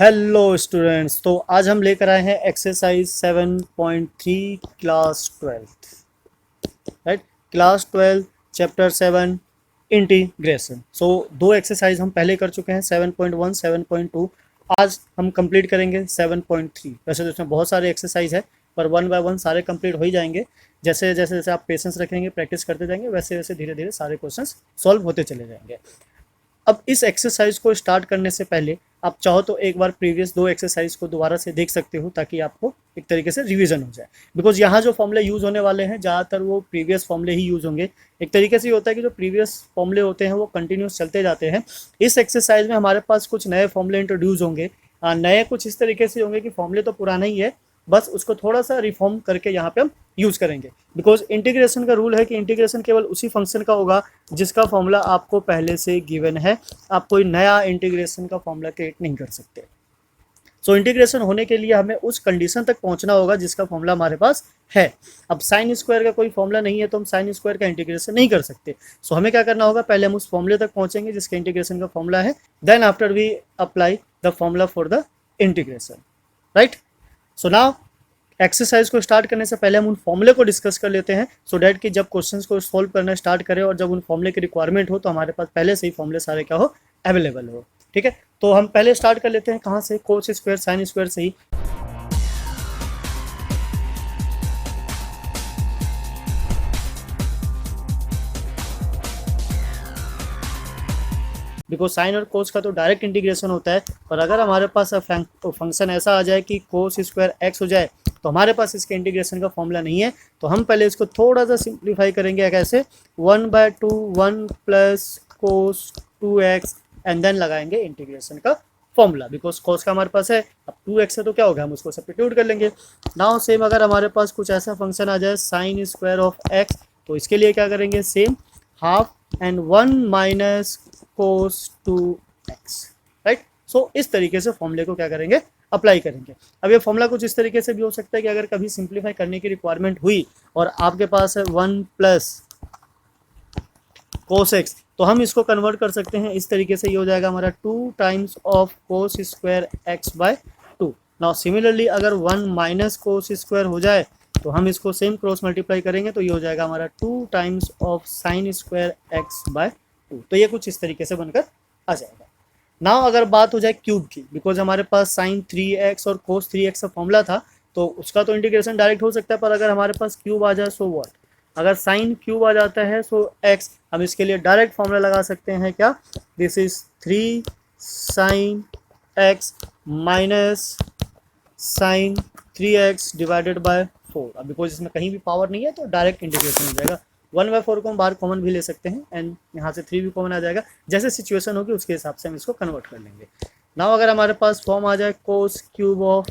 Hello students, तो आज हम लेकर आए हैं exercise 7.3 class 12, right. Class 12 chapter 7 integration. So दो एक्सरसाइज हम पहले कर चुके हैं, 7.1 7.2। आज हम कंप्लीट करेंगे 7.3। वैसे तो इसमें बहुत सारे एक्सरसाइज है, पर वन बाय वन सारे कंप्लीट हो ही जाएंगे। जैसे जैसे जैसे आप पेशेंस रखेंगे, प्रैक्टिस करते जाएंगे, वैसे वैसे धीरे धीरे सारे क्वेश्चंस सॉल्व होते चले जाएंगे। अब इस एक्सरसाइज को स्टार्ट करने से पहले आप चाहो तो एक बार प्रीवियस दो एक्सरसाइज को दोबारा से देख सकते हो, ताकि आपको एक तरीके से रिवीजन हो जाए। बिकॉज यहाँ जो फॉर्मूले यूज़ होने वाले हैं ज़्यादातर वो प्रीवियस फॉर्मूले ही यूज़ होंगे। एक तरीके से ये होता है कि जो प्रीवियस फॉर्मूले होते हैं वो कंटिन्यूस चलते जाते हैं। इस एक्सरसाइज में हमारे पास कुछ नए फॉर्मूले इंट्रोड्यूस होंगे। नए कुछ इस तरीके से होंगे कि फॉर्मूले तो पुराना ही है, बस उसको थोड़ा सा रिफॉर्म करके यहाँ पे हम यूज़ करेंगे। बिकॉज इंटीग्रेशन का रूल है कि इंटीग्रेशन केवल उसी फंक्शन का होगा जिसका फॉर्मूला आपको पहले से गिवन है। आप कोई नया इंटीग्रेशन का फॉर्मूला क्रिएट नहीं कर सकते। सो इंटीग्रेशन होने के लिए हमें उस कंडीशन तक पहुंचना होगा जिसका फॉर्मूला हमारे पास है। अब साइन स्क्वायर का कोई फॉर्मूला नहीं है तो हम साइन स्क्वायर का इंटीग्रेशन नहीं कर सकते। सो हमें क्या करना होगा, पहले हम उस फॉर्मूले तक पहुंचेंगे जिसका इंटीग्रेशन का फॉर्मूला है, then after we apply the formula for the integration, right. So now exercise को स्टार्ट करने से पहले हम उन फॉर्मूले को डिस्कस कर लेते हैं, सो डैट कि जब क्वेश्चंस को सॉल्व करना स्टार्ट करें और जब उन फॉर्मूले की रिक्वायरमेंट हो तो हमारे पास पहले से ही फॉर्मूले सारे क्या हो, अवेलेबल हो। ठीक है, तो हम पहले स्टार्ट कर लेते हैं कहाँ से, कोस स्क्वायर साइन स्क्वायर से ही। बिकॉज साइन और कोस का तो डायरेक्ट इंटीग्रेशन होता है, और अगर हमारे पास फंक्शन ऐसा आ जाए कि कोस स्क्वायर एक्स हो जाए तो हमारे पास इसके इंटीग्रेशन का फॉर्मूला नहीं है। तो हम पहले इसको थोड़ा सा सिंप्लीफाई करेंगे। कैसे, 1/2 1 plus cos 2x and then लगाएंगे इंटीग्रेशन का फॉर्मूला। बिकॉज कोस का हमारे पास है, अब 2x है तो क्या होगा, हम उसको सब्स्टिट्यूट कर लेंगे। नाउ सेम अगर हमारे पास कुछ ऐसा फंक्शन आ जाए साइन स्क्वायर ऑफ एक्स, तो इसके लिए क्या करेंगे, same half and 1 minus cos 2x, right. So इस तरीके से फॉर्मूले को क्या करेंगे, अप्लाई करेंगे। अब ये फॉर्मूला कुछ इस तरीके से भी हो सकता है कि अगर कभी सिंप्लीफाई करने की रिक्वायरमेंट हुई और आपके पास है 1 प्लस कोस एक्स, तो हम इसको कन्वर्ट कर सकते हैं इस तरीके से। ये हो जाएगा हमारा 2 times of cos square x by 2। Now similarly अगर 1 माइनस कोस स्क्वायर हो जाए तो हम इसको सेम क्रॉस मल्टीप्लाई करेंगे, तो ये हो जाएगा हमारा 2 times of sine square x by 2। तो ये कुछ इस तरीके से बनकर आ जाएगा। नाउ अगर बात हो जाए क्यूब की, बिकॉज हमारे पास साइन 3x और कोस 3x का फॉर्मूला था, तो उसका तो इंटीग्रेशन डायरेक्ट हो सकता है, पर अगर हमारे पास क्यूब आ जाए सो व्हाट। अगर साइन क्यूब आ जाता है सो x, हम इसके लिए डायरेक्ट फॉर्मूला लगा सकते हैं क्या, this is 3 sine x minus sine 3x divided by 4। अब बिकॉज इसमें कहीं भी पावर नहीं है तो डायरेक्ट इंटीग्रेशन हो जाएगा। 1/4 को हम बाहर कॉमन भी ले सकते हैं एंड यहाँ से 3 भी कॉमन आ जाएगा। जैसे सिचुएशन होगी उसके हिसाब से हम इसको कन्वर्ट कर लेंगे। नाउ अगर हमारे पास फॉर्म आ जाए कोस क्यूब ऑफ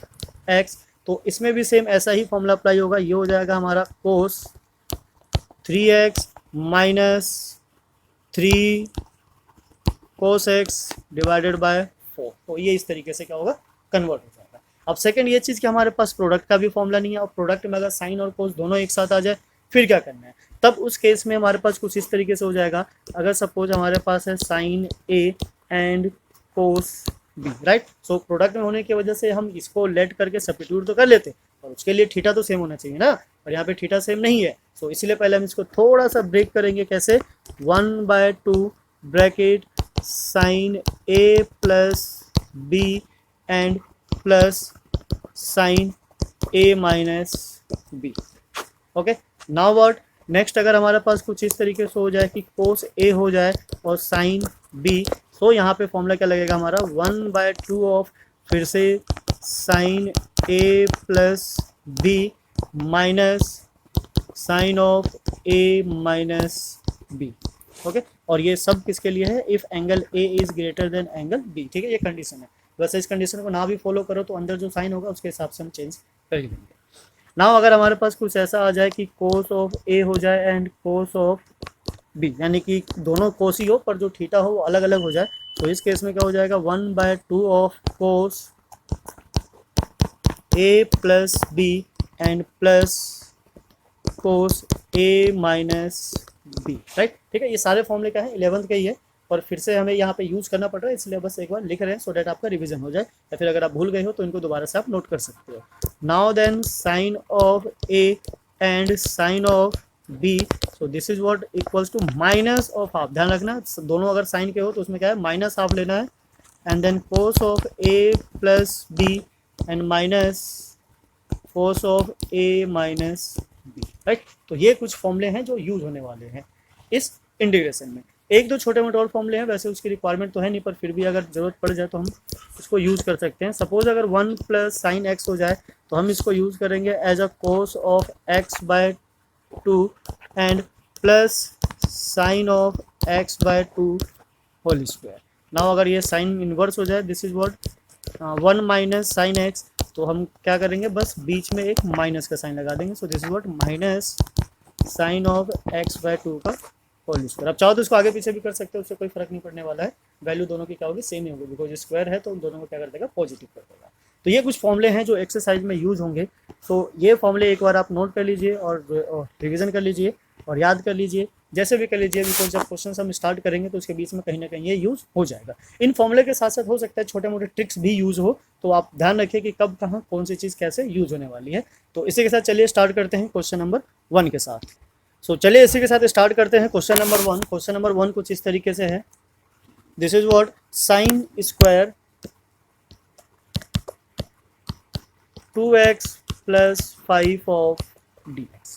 एक्स, तो इसमें भी सेम ऐसा ही फॉर्मूला अप्लाई होगा। ये हो जाएगा हमारा कोस 3x minus 3 cos x divided by 4। तो ये इस तरीके से क्या होगा, कन्वर्ट हो जाएगा। अब सेकंड ये चीज़ कि हमारे पास प्रोडक्ट का भी फॉर्मूला नहीं है, और प्रोडक्ट में अगर साइन और कोस दोनों एक साथ आ जाए फिर क्या करना है, तब उस केस में हमारे पास कुछ इस तरीके से हो जाएगा। अगर सपोज हमारे पास है sine A and cos B, right. So product में होने की वजह से हम इसको लेट करके सब्स्टिट्यूट तो कर लेते, और उसके लिए थीटा तो सेम होना चाहिए ना, और यहाँ पे थीटा सेम नहीं है। सो इसलिए पहले हम इसको थोड़ा सा ब्रेक करेंगे। कैसे, 1/2 bracket sine A plus B and plus sine A minus B. Okay, now what next, अगर हमारे पास कुछ इस तरीके से हो जाए कि कोस ए हो जाए और साइन बी, तो यहाँ पे फॉर्मूला क्या लगेगा हमारा, 1/2 ऑफ फिर से sine A plus B minus sine of A minus B. Okay, और ये सब किसके लिए है, if angle A is greater than angle B. ठीक है, ये कंडीशन है। वैसे इस कंडीशन को ना भी फॉलो करो तो अंदर जो साइन होगा उसके हिसाब से हम चेंज कर लेंगे। नाउ अगर हमारे पास कुछ ऐसा आ जाए कि कोस ऑफ ए हो जाए एंड कोस ऑफ बी, यानी कि दोनों कोस ही हो पर जो थीटा हो वो अलग अलग हो जाए, तो इस केस में क्या हो जाएगा, 1/2 of cos A plus B and plus cos A minus B, right. ठीक है, ये सारे फॉर्मूले क्या है, 11th के ही है। और फिर से हमें यहाँ पे यूज़ करना पड़ रहा है, इसलिए बस एक बार लिख रहे हैं सो डैट आपका रिवीजन हो जाए, या फिर अगर आप भूल गए हो तो इनको दोबारा से आप नोट कर सकते हो। Now then sine of A and sine of B, so this is what equals to minus of half. ध्यान रखना दोनों अगर साइन के हो तो उसमें क्या है माइनस हाफ लेना है, and then cos of A plus B and minus cos of A minus B, right. तो ये कुछ फॉर्मूले हैं जो यूज होने वाले हैं इस इंटीग्रेशन में। एक दो छोटे मोटे और फॉर्मूले हैं, वैसे उसकी रिक्वायरमेंट तो है नहीं, पर फिर भी अगर जरूरत पड़ जाए तो हम इसको यूज़ कर सकते हैं। सपोज अगर 1 प्लस साइन एक्स हो जाए तो हम इसको यूज़ करेंगे as a cos of x by 2 and plus sine of x by 2 whole square. Now अगर ये साइन इनवर्स हो जाए, this is what 1 minus sine x, तो हम क्या करेंगे बस बीच में एक माइनस का साइन लगा देंगे, so this is what minus sine of x by 2 का होल स्क्वायर। अब चाहो तो इसको आगे पीछे भी कर सकते हो, उससे कोई फर्क नहीं पड़ने वाला है, वैल्यू दोनों की क्या होगी सेम ही होगी, बिकॉज स्क्वायर है तो उन दोनों को क्या कर देगा पॉजिटिव कर देगा। तो ये कुछ फॉर्मूले हैं जो एक्सरसाइज में यूज होंगे, तो ये फॉर्मूले एक बार आप नोट कर लीजिए और रिविजन कर लीजिए और याद कर लीजिए, जैसे भी कर लीजिए, बिकॉज जब क्वेश्चन हम स्टार्ट करेंगे तो उसके बीच में कहीं ना कहीं ये यूज़ हो जाएगा। इन फॉर्मूले के साथ साथ हो सकता है छोटे मोटे ट्रिक्स भी यूज़ हो, तो आप ध्यान रखिए कि कब कहाँ कौन सी चीज़ कैसे यूज होने वाली है। तो इसी के साथ चलिए स्टार्ट करते हैं क्वेश्चन नंबर 1 के साथ। सो चलिए इसी के साथ स्टार्ट करते हैं क्वेश्चन नंबर 1। क्वेश्चन नंबर 1 कुछ इस तरीके से है, this is what sine square 2x plus 5 of dx,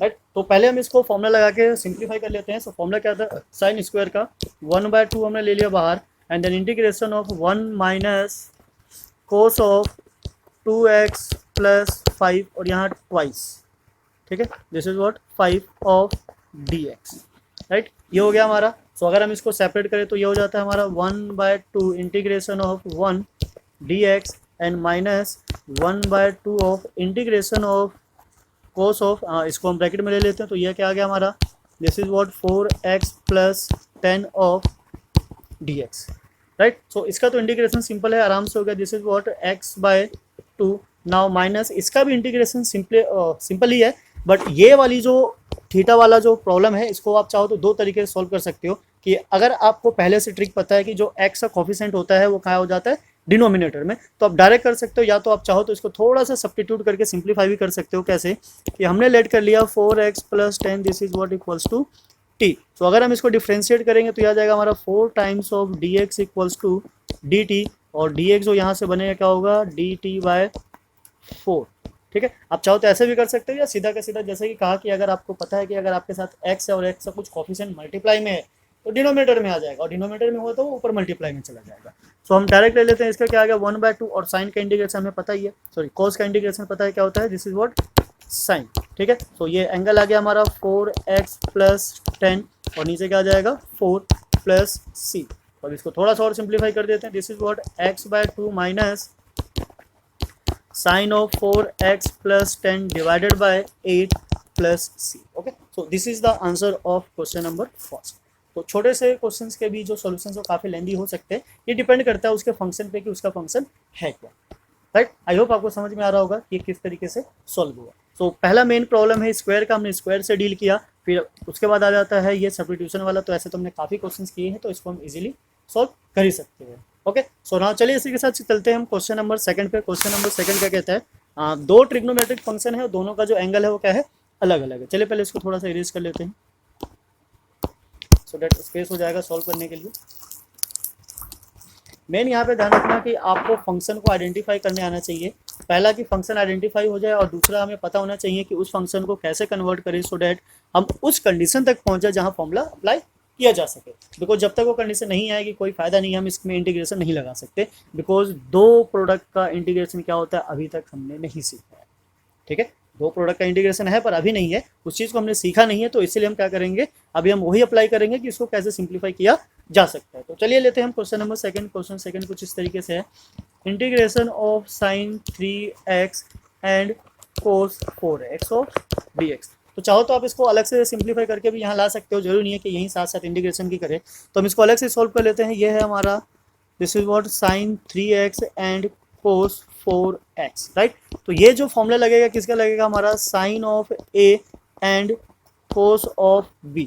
right. तो पहले हम इसको फॉर्मूला लगा के सिंप्लीफाई कर लेते हैं। सो फॉर्मूला क्या था साइन स्क्वायर का 1/2 हमने ले लिया बाहर, and then integration of 1 minus cos of 2x plus 5 और यहाँ ट्वाइस, ठीक है, this is what 5 of dx, right. ये हो गया हमारा। सो अगर हम इसको सेपरेट करें तो ये हो जाता है हमारा 1/2 integration of 1 dx and minus 1/2 of integration of cos of, इसको हम ब्रैकेट में ले लेते हैं, तो ये क्या आ गया हमारा, this is what 4x plus 10 of dx, right. So इसका तो इंटीग्रेशन सिंपल है, आराम से हो गया, this is what x by 2। Now minus इसका भी इंटीग्रेशन सिंपल ही है, बट ये वाली जो थीटा वाला जो प्रॉब्लम है इसको आप चाहो तो दो तरीके से सॉल्व कर सकते हो, कि अगर आपको पहले से ट्रिक पता है कि जो x का कोफिशिएंट होता है वो कहाँ हो जाता है डिनोमिनेटर में, तो आप डायरेक्ट कर सकते हो, या तो आप चाहो तो इसको थोड़ा सा सब्स्टिट्यूट करके सिंप्लीफाई भी कर सकते हो। कैसे कि हमने लेट कर लिया 4x plus 10, this is what equals to t। तो अगर हम इसको डिफ्रेंशिएट करेंगे तो यह आ जाएगा हमारा 4 times of dx equals to dt, और dx जो यहाँ से बनेगा क्या होगा dt बाय 4, ठीक है। आप चाहो तो ऐसे भी कर सकते हो, या सीधा का सीधा जैसे कि कहा कि अगर आपको पता है कि अगर आपके साथ x है और x का कुछ कोफिशिएंट मल्टीप्लाई में है तो डिनोमिनेटर में आ जाएगा, और डिनोमिनेटर में हो तो ऊपर मल्टीप्लाई में चला जाएगा। सो हम डायरेक्ट ले लेते हैं, इसका क्या आ गया 1/2, और साइन का इंटीग्रेशन हमें पता ही है, सॉरी कॉस का इंटीग्रेशन पता है क्या होता है, दिस इज व्हाट साइन, ठीक है। सो ये एंगल आ गया हमारा 4x प्लस 10, और नीचे क्या आ जाएगा 4 प्लस c। अब इसको थोड़ा सा और सिंप्लीफाई कर देते हैं, this is what x by 2 minus sine of 4x plus 10 divided by 8 plus c, okay. So this is the answer of question number first. तो छोटे से क्वेश्चंस के भी जो सॉल्यूशंस वो काफ़ी लेंदी हो सकते हैं, ये डिपेंड करता है उसके फंक्शन पे कि उसका फंक्शन है क्या, राइट। आई होप आपको समझ में आ रहा होगा कि किस तरीके से सॉल्व हुआ। सो पहला मेन प्रॉब्लम है स्क्वायर का, हमने स्क्वायर से डील किया, फिर उसके बाद आ जाता है ये सब्स्टिट्यूशन वाला, तो ऐसे तो हमने काफ़ी क्वेश्चंस किए हैं, तो इसको हम इजीली सॉल्व कर ही सकते हैं, ओके। सो नाउ चलिए इसी के साथ चलते हैं हम क्वेश्चन नंबर 2 पे। क्वेश्चन नंबर 2 क्या कहता है, दो ट्रिग्नोमेट्रिक फंक्शन है और दोनों का जो एंगल है वो क्या है अलग अलग है। चलिए पहले इसको थोड़ा सा इरेज कर लेते हैं, सो दैट स्पेस हो जाएगा सॉल्व करने के लिए। मेन यहाँ पे ध्यान रखना कि आपको फंक्शन को आइडेंटिफाई करने आना चाहिए। पहला कि फंक्शन आइडेंटिफाई हो जाए, और दूसरा हमें पता होना चाहिए कि उस फंक्शन को कैसे कन्वर्ट करें, सो डैट हम उस कंडीशन तक पहुँच जाए जहाँ फॉर्मूला अप्लाई किया जा सके। बिकॉज जब तक वो कंडीशन नहीं आएगी कोई फायदा नहीं है, हम इसमें इंटीग्रेशन नहीं लगा सकते, बिकॉज दो प्रोडक्ट का इंटीग्रेशन क्या होता है अभी तक हमने नहीं सीखा है, ठीक है। दो प्रोडक्ट का इंटीग्रेशन है पर अभी नहीं है, उस चीज़ को हमने सीखा नहीं है, तो इसलिए हम क्या करेंगे अभी हम वही अप्लाई करेंगे कि इसको कैसे सिंप्लीफाई किया जा सकता है। तो चलिए लेते हैं हम क्वेश्चन नंबर 2। क्वेश्चन 2 कुछ इस तरीके से है, integration of sign 3x and cos 4x of dx। तो चाहो तो आप इसको अलग से सिंप्लीफाई करके भी यहाँ ला सकते हो, जरूरी नहीं है कि यहीं साथ साथ इंटीग्रेशन की करें। तो हम इसको अलग से सॉल्व कर लेते हैं। ये है हमारा this is what sine 3x and cos 4x, right. तो ये जो फॉर्मूला लगेगा किसका लगेगा हमारा sine of a and cos of b,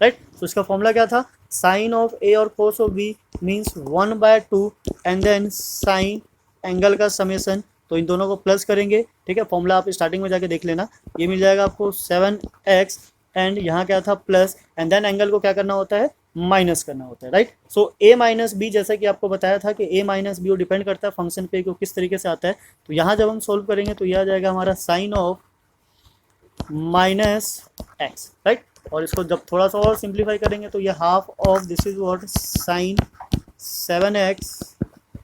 right. तो इसका फॉर्मूला क्या था साइन ऑफ ए और cos of b means 1/2 and then sine angle का समेसन, तो इन दोनों को प्लस करेंगे, ठीक है। फॉर्मूला आप स्टार्टिंग में जाके देख लेना, ये मिल जाएगा आपको 7x एंड यहाँ क्या था प्लस, एंड देन एंगल को क्या करना होता है, माइनस करना होता है, right. So a minus b, जैसा कि आपको बताया था कि a माइनस बी वो डिपेंड करता है फंक्शन पे कि किस तरीके से आता है। तो यहाँ जब हम सोल्व करेंगे तो यह आ जाएगा हमारा sine of minus x, right. और इसको जब थोड़ा सा और सिंप्लीफाई करेंगे तो ये half of this is what sine 7x,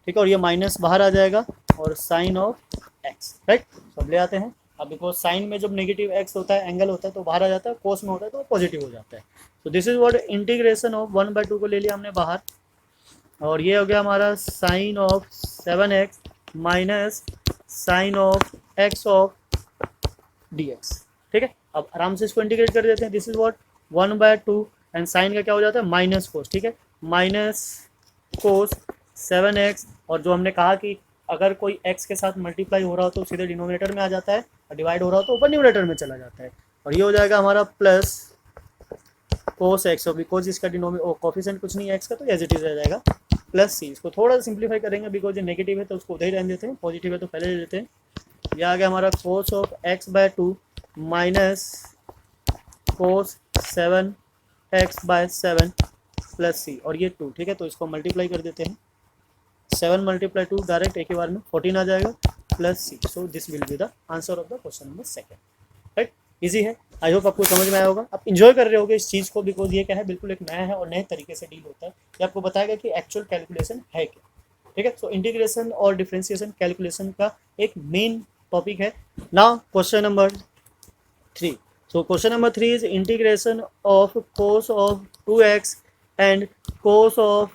ठीक है, और ये माइनस बाहर आ जाएगा और साइन ऑफ एक्स, राइट। सब ले आते हैं। अब बिकॉज साइन में जब नेगेटिव एक्स होता है, एंगल होता है तो बाहर आ जाता है, कोस में होता है तो पॉजिटिव हो जाता है। तो this is what integration of 1/2 को ले लिया हमने बाहर, और ये हो गया हमारा sine of 7x minus sine of x of dx, ठीक है। अब आराम से इसको इंटीग्रेट कर देते हैं। This is what 1/2 and sine का क्या हो जाता है माइनस कोस, ठीक है, माइनस कोस 7x, और जो हमने कहा कि अगर कोई x के साथ मल्टीप्लाई हो रहा हो तो सीधे डिनोमिनेटर में आ जाता है, और डिवाइड हो रहा हो तो ऊपर न्यूमरेटर में चला जाता है, और ये हो जाएगा हमारा प्लस कोस एक्स, और बिकॉज इसका कोफिशिएंट कुछ नहीं है x का तो एज इट इज रह जाएगा प्लस सी। इसको थोड़ा सा सिंप्लीफाई करेंगे, बिकॉज ये नेगेटिव है तो उसको उधर ही रहने देते हैं, पॉजिटिव है तो पहले ले लेते हैं। ये आ गया हमारा cos of x/2 minus cos 7x/7 plus C, और ये 2, ठीक है। तो इसको मल्टीप्लाई कर देते हैं, 7 × 2 डायरेक्ट एक ही बार में 14 आ जाएगा plus c. So this will be the answer of the question number 2, right. Easy है, आई होप आपको समझ में आया होगा, आप इंजॉय कर रहे होगे इस चीज़ को, बिकॉज ये क्या है बिल्कुल एक नया है और नए तरीके से डील होता है। ये आपको बताएगा कि एक्चुअल कैलकुलेशन है क्या, ठीक है। सो इंटीग्रेशन और डिफरेंशिएशन कैलकुलेशन का एक मेन टॉपिक है। Now question number 3। So question number 3 is integration of cos of 2x and cos of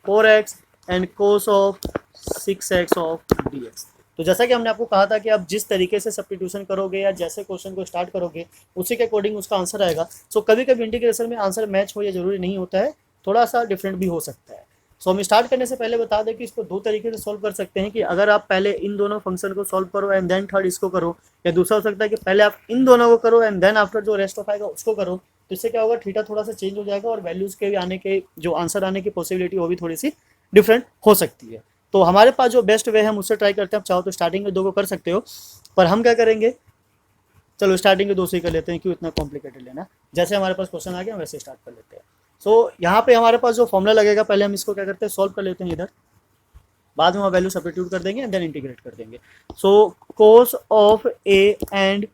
4x and cos of 6x of dx। तो जैसा कि हमने आपको कहा था कि आप जिस तरीके से सब्स्टिट्यूशन करोगे या जैसे क्वेश्चन को स्टार्ट करोगे उसी के अकॉर्डिंग उसका आंसर आएगा। सो कभी कभी इंटीग्रेशन में आंसर मैच हो, या जरूरी नहीं होता है, थोड़ा सा डिफरेंट भी हो सकता है। सो हम स्टार्ट करने से पहले बता दें कि इसको दो तरीके से सॉल्व कर सकते हैं, कि अगर आप पहले इन दोनों फंक्शन को सॉल्व करो एंड देन थर्ड इसको करो, या दूसरा हो सकता है कि पहले आप इन दोनों को करो एंड देन आफ्टर जो रेस्ट ऑफ आएगा उसको करो। तो इससे क्या होगा, थीटा थोड़ा सा चेंज हो जाएगा और वैल्यूज़ के भी आने के जो आंसर आने की पॉसिबिलिटी वो भी थोड़ी सी डिफरेंट हो सकती है। तो हमारे पास जो बेस्ट वे है हम उससे ट्राई करते हैं। आप चाहो तो स्टार्टिंग में 2 को कर सकते हो, पर हम क्या करेंगे, चलो स्टार्टिंग के 2 से ही कर लेते हैं, क्यों इतना कॉम्प्लिकेटेड लेना। जैसे हमारे पास क्वेश्चन आ गया वैसे स्टार्ट कर लेते हैं। सो यहाँ पे हमारे पास जो फॉर्मूला लगेगा पहले हम इसको क्या करते हैं सॉल्व कर लेते हैं इधर, बाद में हम वैल्यू सब्स्टिट्यूट कर देंगे एंड देन इंटीग्रेट कर देंगे। So cos of A and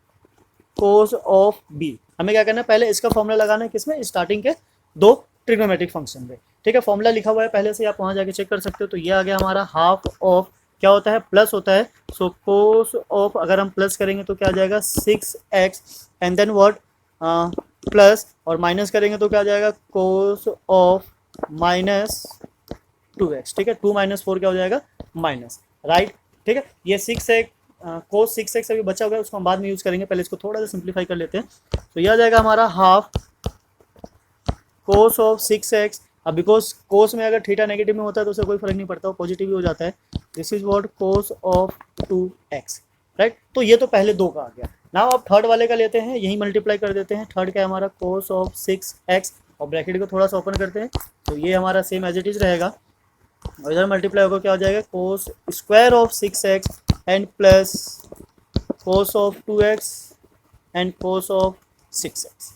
cos of B, हमें क्या करना है, पहले इसका फॉर्मूला लगाना है किसमें, स्टार्टिंग के 2 ट्रिग्नोमेट्रिक फंक्शन में, ठीक है। फॉर्मूला लिखा हुआ है पहले से, आप वहाँ जाके चेक कर सकते हो। तो ये आ गया हमारा हाफ ऑफ, क्या होता है प्लस होता है, सो कोस ऑफ अगर हम प्लस करेंगे तो क्या आ जाएगा 6x and then what plus, और माइनस करेंगे तो क्या आ जाएगा कोस ऑफ माइनस 2x, ठीक है। 2 - 4 क्या हो जाएगा माइनस, राइट, ठीक है। ये 6x कोस 6x अभी बचा हुआ है, उसको हम बाद में यूज़ करेंगे, पहले इसको थोड़ा सा सिंप्लीफाई कर लेते हैं। तो यह आ जाएगा हमारा हाफ कोस ऑफ 6x। अब बिकॉज कोस में अगर थीटा नेगेटिव में होता है तो उससे कोई फर्क नहीं पड़ता, वो पॉजिटिव ही हो जाता है। This is what cos of 2x, right. तो ये तो पहले 2 का आ गया। नाउ अब थर्ड वाले का लेते हैं, यही मल्टीप्लाई कर देते हैं। थर्ड का है हमारा कोस ऑफ 6x, और ब्रैकेट को थोड़ा सा ओपन करते हैं तो ये हमारा सेम एज इट इज रहेगा, और इधर मल्टीप्लाई होकर क्या हो जाएगा cos square of 6x and plus cos of 2x and cos of 6x,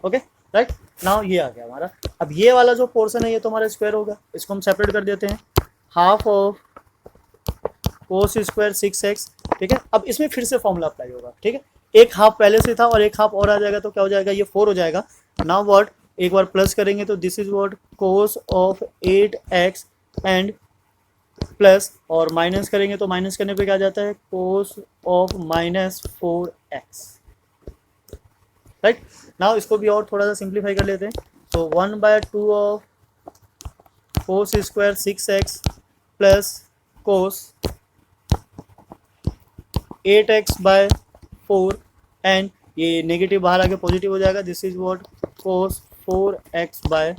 okay, right. Now ये आ गया हमारा। अब ये वाला जो पोर्शन है ये तो हमारा स्क्वायर होगा, इसको हम सेपरेट कर देते हैं, half of cos square 6x, ठीक है। अब इसमें फिर से फॉर्मूला अप्लाई होगा, ठीक है। एक हाफ पहले से था और एक हाफ और आ जाएगा तो क्या हो जाएगा, ये 4 हो जाएगा। नाउ व्हाट, एक बार प्लस करेंगे तो this is what cos of 8x and plus, और माइनस करेंगे तो माइनस करने पे क्या आ जाता है कोस ऑफ -4x, राइट। नाउ इसको भी और थोड़ा सा सिंप्लीफाई कर लेते हैं। तो 1/2 of cos square 6x plus cos 8x/4 and ये नेगेटिव बाहर आके पॉजिटिव हो जाएगा, this is what cos 4x/4,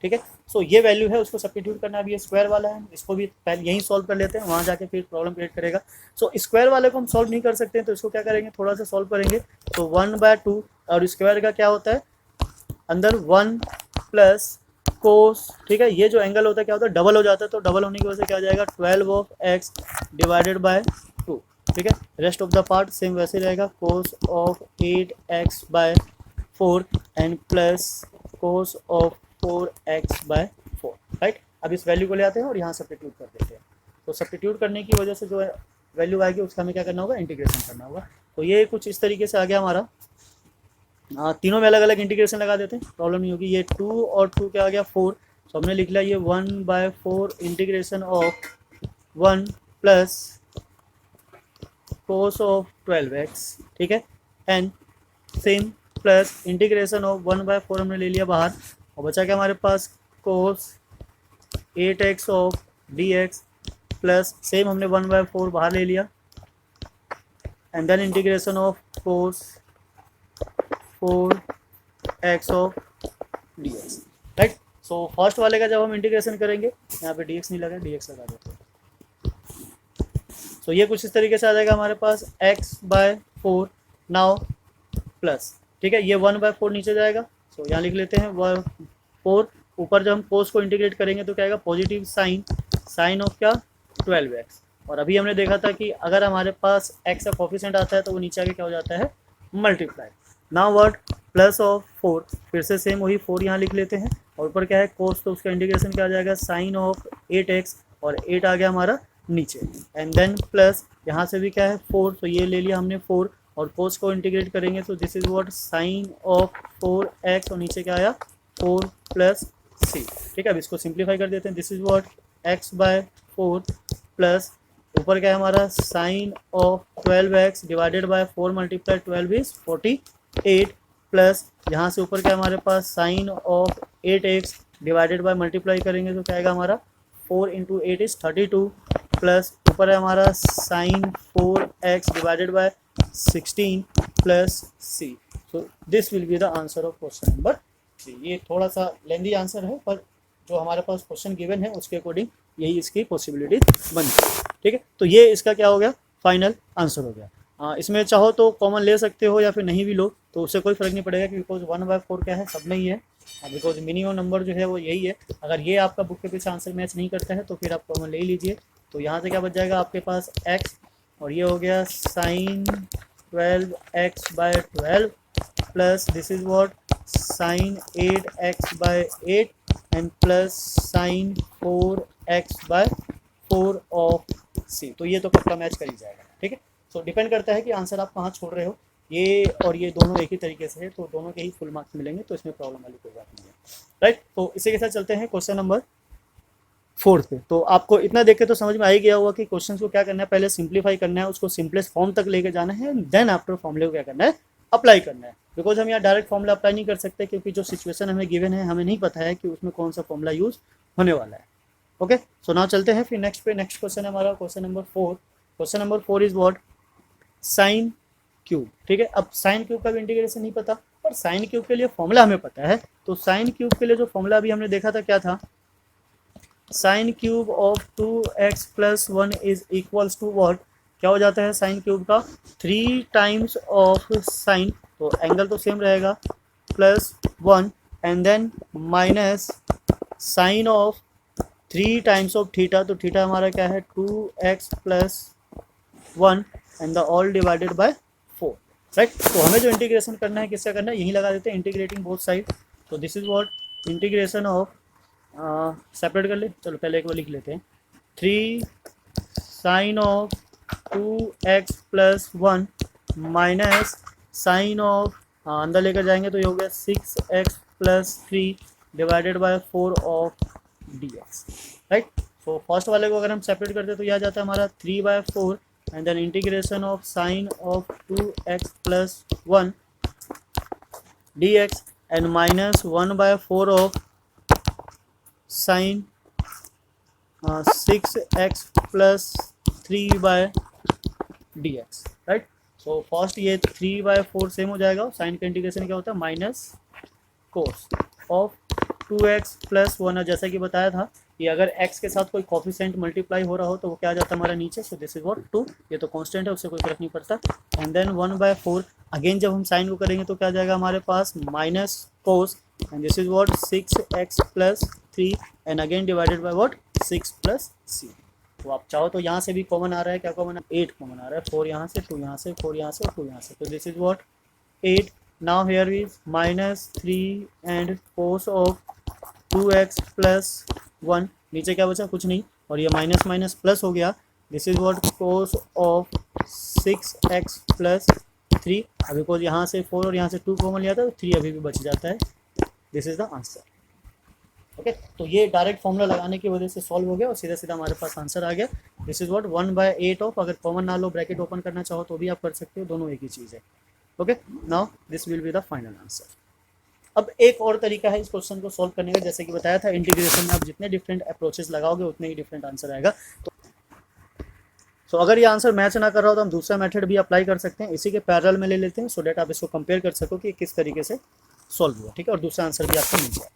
ठीक है। सो ये वैल्यू है, उसको सब्स्टिट्यूट करना। अभी ये स्क्वायर वाला है, इसको भी पहले यहीं सॉल्व कर लेते हैं, वहाँ जाके फिर प्रॉब्लम क्रिएट करेगा। सो स्क्वायर वाले को हम सॉल्व नहीं कर सकते हैं तो इसको क्या करेंगे, थोड़ा सा सॉल्व करेंगे। तो 1/2 और स्क्वायर का क्या होता है, अंदर 1 प्लस कोस, ठीक है, ये जो एंगल होता है क्या होता है, डबल हो जाता है, तो डबल होने की वजह से क्या आ जाएगा 12 ऑफ एक्स डिवाइडेड बाय 2, ठीक है। Rest of the part same वैसे रहेगा, cos of 8x by 4 and plus cos of 4x by 4, right. अब इस वैल्यू को ले आते हैं और यहाँ सब्स्टिट्यूट कर देते हैं। तो सब्स्टिट्यूट करने की वजह से जो वैल्यू आएगी उसका हमें क्या करना होगा, इंटीग्रेशन करना होगा। तो ये कुछ इस तरीके से आ गया हमारा। तीनों में अलग अलग इंटीग्रेशन लगा देते हैं, प्रॉब्लम नहीं होगी। ये 2 और 2 क्या आ गया 4, तो हमने लिख लिया ये 1/4 integration of 1 plus cos of 12x, ठीक है, and same plus integration of 1/4 हमने ले लिया बाहर, और बचा क्या हमारे पास cos 8x of dx plus same हमने 1/4 बाहर ले लिया, and then integration of cos 4x of dx, right. So first वाले का जब हम इंटीग्रेशन करेंगे, यहाँ पे dx नहीं लगा, dx लगा देते हैं। तो ये कुछ इस तरीके से आ जाएगा हमारे पास x/4 नाउ प्लस, ठीक है, ये 1/4 नीचे जाएगा, सो यहाँ लिख लेते हैं 4, ऊपर जब हम कोस को इंटीग्रेट करेंगे तो क्या आएगा, पॉजिटिव साइन ऑफ क्या 12x, और अभी हमने देखा था कि अगर हमारे पास x का कोफिशिएंट आता है तो वो नीचे आके क्या हो जाता है, multiply. Now what, plus of 4, फिर से सेम वही 4 यहाँ लिख लेते हैं, और ऊपर क्या है कोस, तो उसका इंटीग्रेशन क्या आ जाएगा, साइन ऑफ 8x, और 8 आ गया हमारा नीचे, एंड देन प्लस यहाँ से भी क्या है 4, तो ये ले लिया हमने 4, और कोस को इंटीग्रेट करेंगे तो this is what sine of 4x, और नीचे क्या आया 4 प्लस c, ठीक है। अब इसको सिंप्लीफाई कर देते हैं, this is what x/4 plus ऊपर क्या है हमारा sine of 12x divided by 4 multiply 12 is 48 plus यहाँ से ऊपर क्या हमारे पास sine of 8x divided by multiply करेंगे तो क्या आएगा हमारा 4 इंटू 8 इज 32 प्लस ऊपर है हमारा sine 4x divided by 16 plus c। So this will be the answer of question number 3। ये थोड़ा सा लेंदी आंसर है, पर जो हमारे पास क्वेश्चन गिवन है उसके अकॉर्डिंग यही इसकी पॉसिबिलिटी बनती है, ठीक है। तो ये इसका क्या हो गया, फाइनल आंसर हो गया। इसमें चाहो तो कॉमन ले सकते हो या फिर नहीं भी लो, तो उससे कोई फ़र्क नहीं पड़ेगा, बिकॉज 1/4 क्या है, सब में ही है, बिकॉज मिनिमम नंबर जो है वो यही है। अगर ये आपका बुक के पीछे आंसर मैच नहीं करता है तो फिर आप कॉमन ले ही लीजिए। तो यहाँ से क्या बच जाएगा आपके पास x, और ये हो गया sine 12x/12 plus this is what sine 8x/8 and plus sine 4x/4 of c। तो ये तो पक्का मैच कर ही जाएगा, ठीक है। सो डिपेंड करता है कि आंसर आप कहाँ छोड़ रहे हो, ये और ये दोनों एक ही तरीके से है, तो दोनों के ही फुल मार्क्स मिलेंगे, तो इसमें प्रॉब्लम वाली कोई बात नहीं है, राइट। तो इसी के साथ चलते हैं क्वेश्चन नंबर 4 पे। तो आपको इतना देख के तो समझ में आ ही गया होगा कि क्वेश्चन को क्या करना है, पहले सिंप्लीफाई करना है, उसको सिंपलेस्ट फॉर्म तक लेके जाना है, देन आफ्टर फॉर्मूले को क्या करना है, अप्लाई करना है। बिकॉज हम यहाँ डायरेक्ट फॉर्मूला अप्लाई नहीं कर सकते, क्योंकि जो सिचुएशन हमें गिवन है हमें नहीं पता है कि उसमें कौन सा फॉर्मूला यूज होने वाला है। ओके, सो नाउ चलते हैं फिर नेक्स्ट पे। नेक्स्ट क्वेश्चन है हमारा question number 4। Question number 4 is what, sine cube, ठीक है। अब साइन क्यूब का भी इंटीग्रेशन नहीं पता, पर साइन क्यूब के लिए फॉर्मूला हमें पता है। तो साइन क्यूब के लिए जो फॉर्मूला अभी हमने देखा था क्या था, sine cube of 2x plus 1 is equals to what, क्या हो जाता है साइन क्यूब का 3 टाइम्स ऑफ साइन, तो एंगल तो सेम रहेगा, plus 1 and then minus sine of 3 times of theta, तो थीटा हमारा क्या है 2x plus 1 and the all divided by 4, right. तो हमें जो इंटीग्रेशन करना है किसका करना है, यही लगा देते हैं, इंटीग्रेटिंग बोथ साइड। तो this is what integration of, separate कर ले, चलो पहले एक बार लिख लेते हैं, 3 sine of 2x plus 1 minus sine of, अंदर लेकर जाएंगे तो ये हो गया 6x plus 3 divided by 4 of dx, right. So first वाले को अगर हम सेपरेट करते तो यह आ जाता है हमारा 3/4 and then integration of sine of 2x plus 1 dx and minus 1/4 of sine 6x plus 3/dx, right. So first ये 3/4 सेम हो जाएगा, साइन का इंटीग्रेशन क्या होता है minus cos of 2x plus 1, जैसा कि बताया था कि अगर x के साथ कोई कोफिशिएंट मल्टीप्लाई हो रहा हो तो वो क्या आ जाता है हमारा नीचे, सो दिस इज व्हाट 2, ये तो कांस्टेंट है उससे कोई फर्क नहीं पड़ता, एंड देन 1/4 अगेन जब हम साइन को करेंगे तो क्या आ जाएगा हमारे पास minus cos, and this is what 6x plus 3 and again divided by what 6 plus c। तो आप चाहो तो यहाँ से भी कॉमन आ रहा है, क्या कॉमन है 8 कॉमन आ रहा है, 4 यहाँ से 2 यहाँ से 4 यहाँ से और 2 यहाँ से, तो this is what 8। Now here is -3 and cos of 2x plus 1, नीचे क्या बचा कुछ नहीं, और ये माइनस माइनस प्लस हो गया, this is what cos of 6x plus 3। अभी बिकॉज यहाँ से 4 और यहाँ से 2 कॉमन लिया था तो 3 अभी भी बच जाता है, this is the answer. Okay, तो ये डायरेक्ट फॉर्मूला लगाने की वजह से सॉल्व हो गया और सीधा सीधा हमारे पास आंसर आ गया। दिस इज व्हाट 1/8 ऑफ, अगर कॉमन ना लो ब्रैकेट ओपन करना चाहो तो भी आप कर सकते हो, दोनों एक ही चीज़ है। Okay, now this will be the final answer. अब एक और तरीका है इस क्वेश्चन को सॉल्व करने का, जैसे कि बताया था इंटीग्रेशन में आप जितने डिफरेंट अप्रोचेस लगाओगे उतने ही डिफरेंट आंसर आएगा। तो अगर ये आंसर मैच ना कर रहा हो तो हम दूसरा मेथड भी अप्लाई कर सकते हैं, इसी के पैरेलल में ले लेते हैं सो डेट आप इसको कंपेयर कर सको कि किस तरीके से सॉल्व हुआ, ठीक है, और दूसरा आंसर भी आपको मिल जाए।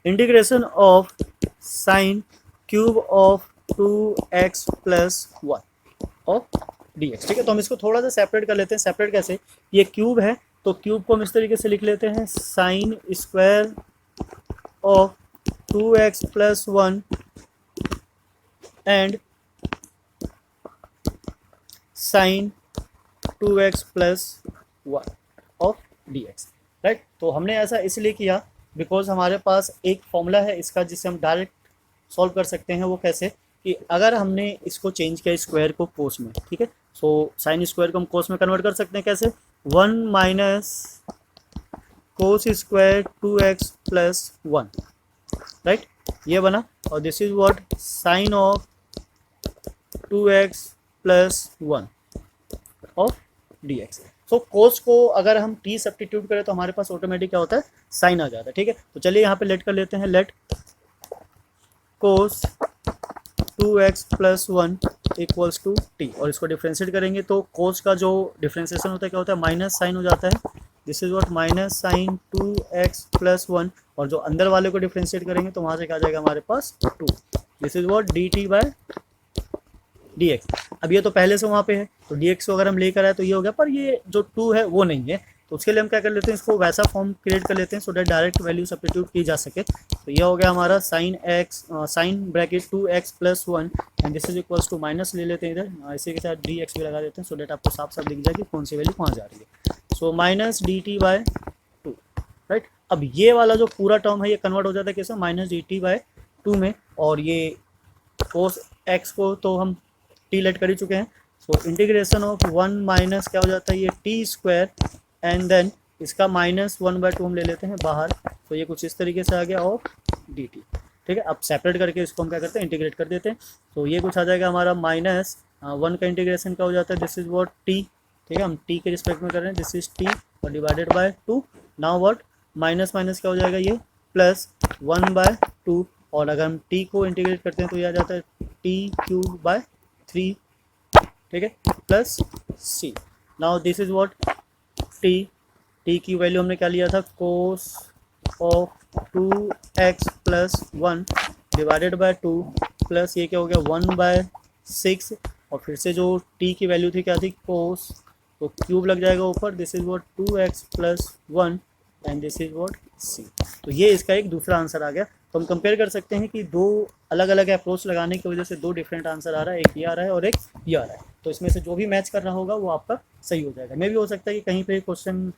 Integration of sign cube of 2x plus 1 of dx, ठीक है। तो हम इसको थोड़ा सा सेपरेट कर लेते हैं। सेपरेट कैसे, ये क्यूब है तो क्यूब को हम इस तरीके से लिख लेते हैं sine square of 2x plus 1 and sine 2x plus 1 of dx, right. तो हमने ऐसा इसलिए किया बिकॉज हमारे पास एक फॉर्मूला है इसका जिससे हम डायरेक्ट सॉल्व कर सकते हैं। वो कैसे कि अगर हमने इसको चेंज किया स्क्वायर को कोस में, ठीक है, सो साइन स्क्वायर को हम कोस में कन्वर्ट कर सकते हैं कैसे, 1 minus cos square 2x plus 1, right, ये बना। और this is what sine of 2x plus 1 of dx। So cos को अगर हम t सब्स्टिट्यूट करें तो हमारे पास ऑटोमेटिक क्या होता है साइन आ जाता है, ठीक है। तो चलिए यहाँ पे लेट कर लेते हैं, let cos 2x plus 1 equals to t, और इसको डिफ्रेंशिएट करेंगे तो कोस का जो डिफ्रेंशिएशन होता है क्या होता है माइनस साइन हो जाता है, this is what minus sine 2x plus 1, और जो अंदर वाले को डिफ्रेंशिएट करेंगे तो वहाँ से क्या आ जाएगा हमारे पास 2, this is what dt by dx। अब ये तो पहले से वहाँ पे है तो dx को अगर हम लेकर आए तो ये हो गया, पर ये जो 2 है वो नहीं है, तो उसके लिए हम क्या कर लेते हैं इसको वैसा फॉर्म क्रिएट कर लेते हैं so that direct value substitute की जा सके। तो ये हो गया हमारा sine x sine bracket 2x plus 1 and this is equals to minus ले लेते हैं इधर, इसी के साथ dx भी लगा देते हैं सो डेट आपको साफ साफ दिख जाए कि कौन सी वैल्यू कहाँ जा रही है। So minus dt by 2, right. अब ये वाला जो पूरा टर्म है ये कन्वर्ट हो जाता है कैसे माइनस dt बाय 2 में, और ये कोस x को तो हम t लेट कर ही चुके हैं, सो इंटीग्रेशन ऑफ 1 माइनस क्या हो जाता है ये t स्क्वायर एंड देन इसका -1/2 हम ले लेते हैं बाहर, तो ये कुछ इस तरीके से आ गया ऑफ dt, ठीक है। अब सेपरेट करके इसको हम क्या करते हैं इंटीग्रेट कर देते हैं, तो ये कुछ आ जाएगा हमारा -1 का इंटीग्रेशन क्या हो जाता है दिस इज व्हाट t, ठीक है, हम t के रिस्पेक्ट में कर रहे हैं, दिस इज t और divided bye 2। Now what minus minus क्या हो जाएगा ये प्लस 1/2, और अगर हम t को इंटीग्रेट करते हैं तो ये आ जाता है t³/3, ठीक है, plus c। Now this is what t की वैल्यू हमने क्या लिया था कोस of 2x plus 1 divided by 2 plus ये क्या हो गया 1/6, और फिर से जो t की वैल्यू थी क्या थी कोस, तो क्यूब लग जाएगा ऊपर, this is what 2x plus 1 and this is what c। तो ये इसका एक दूसरा आंसर आ गया। तो हम कंपेयर कर सकते हैं कि दो अलग अलग अप्रोच लगाने की वजह से दो डिफरेंट आंसर आ रहा है, एक ये आ रहा है और एक ये आ रहा है, तो इसमें से जो भी मैच कर रहा होगा वो आपका सही हो जाएगा। मे भी हो सकता है कि कहीं पे क्वेश्चन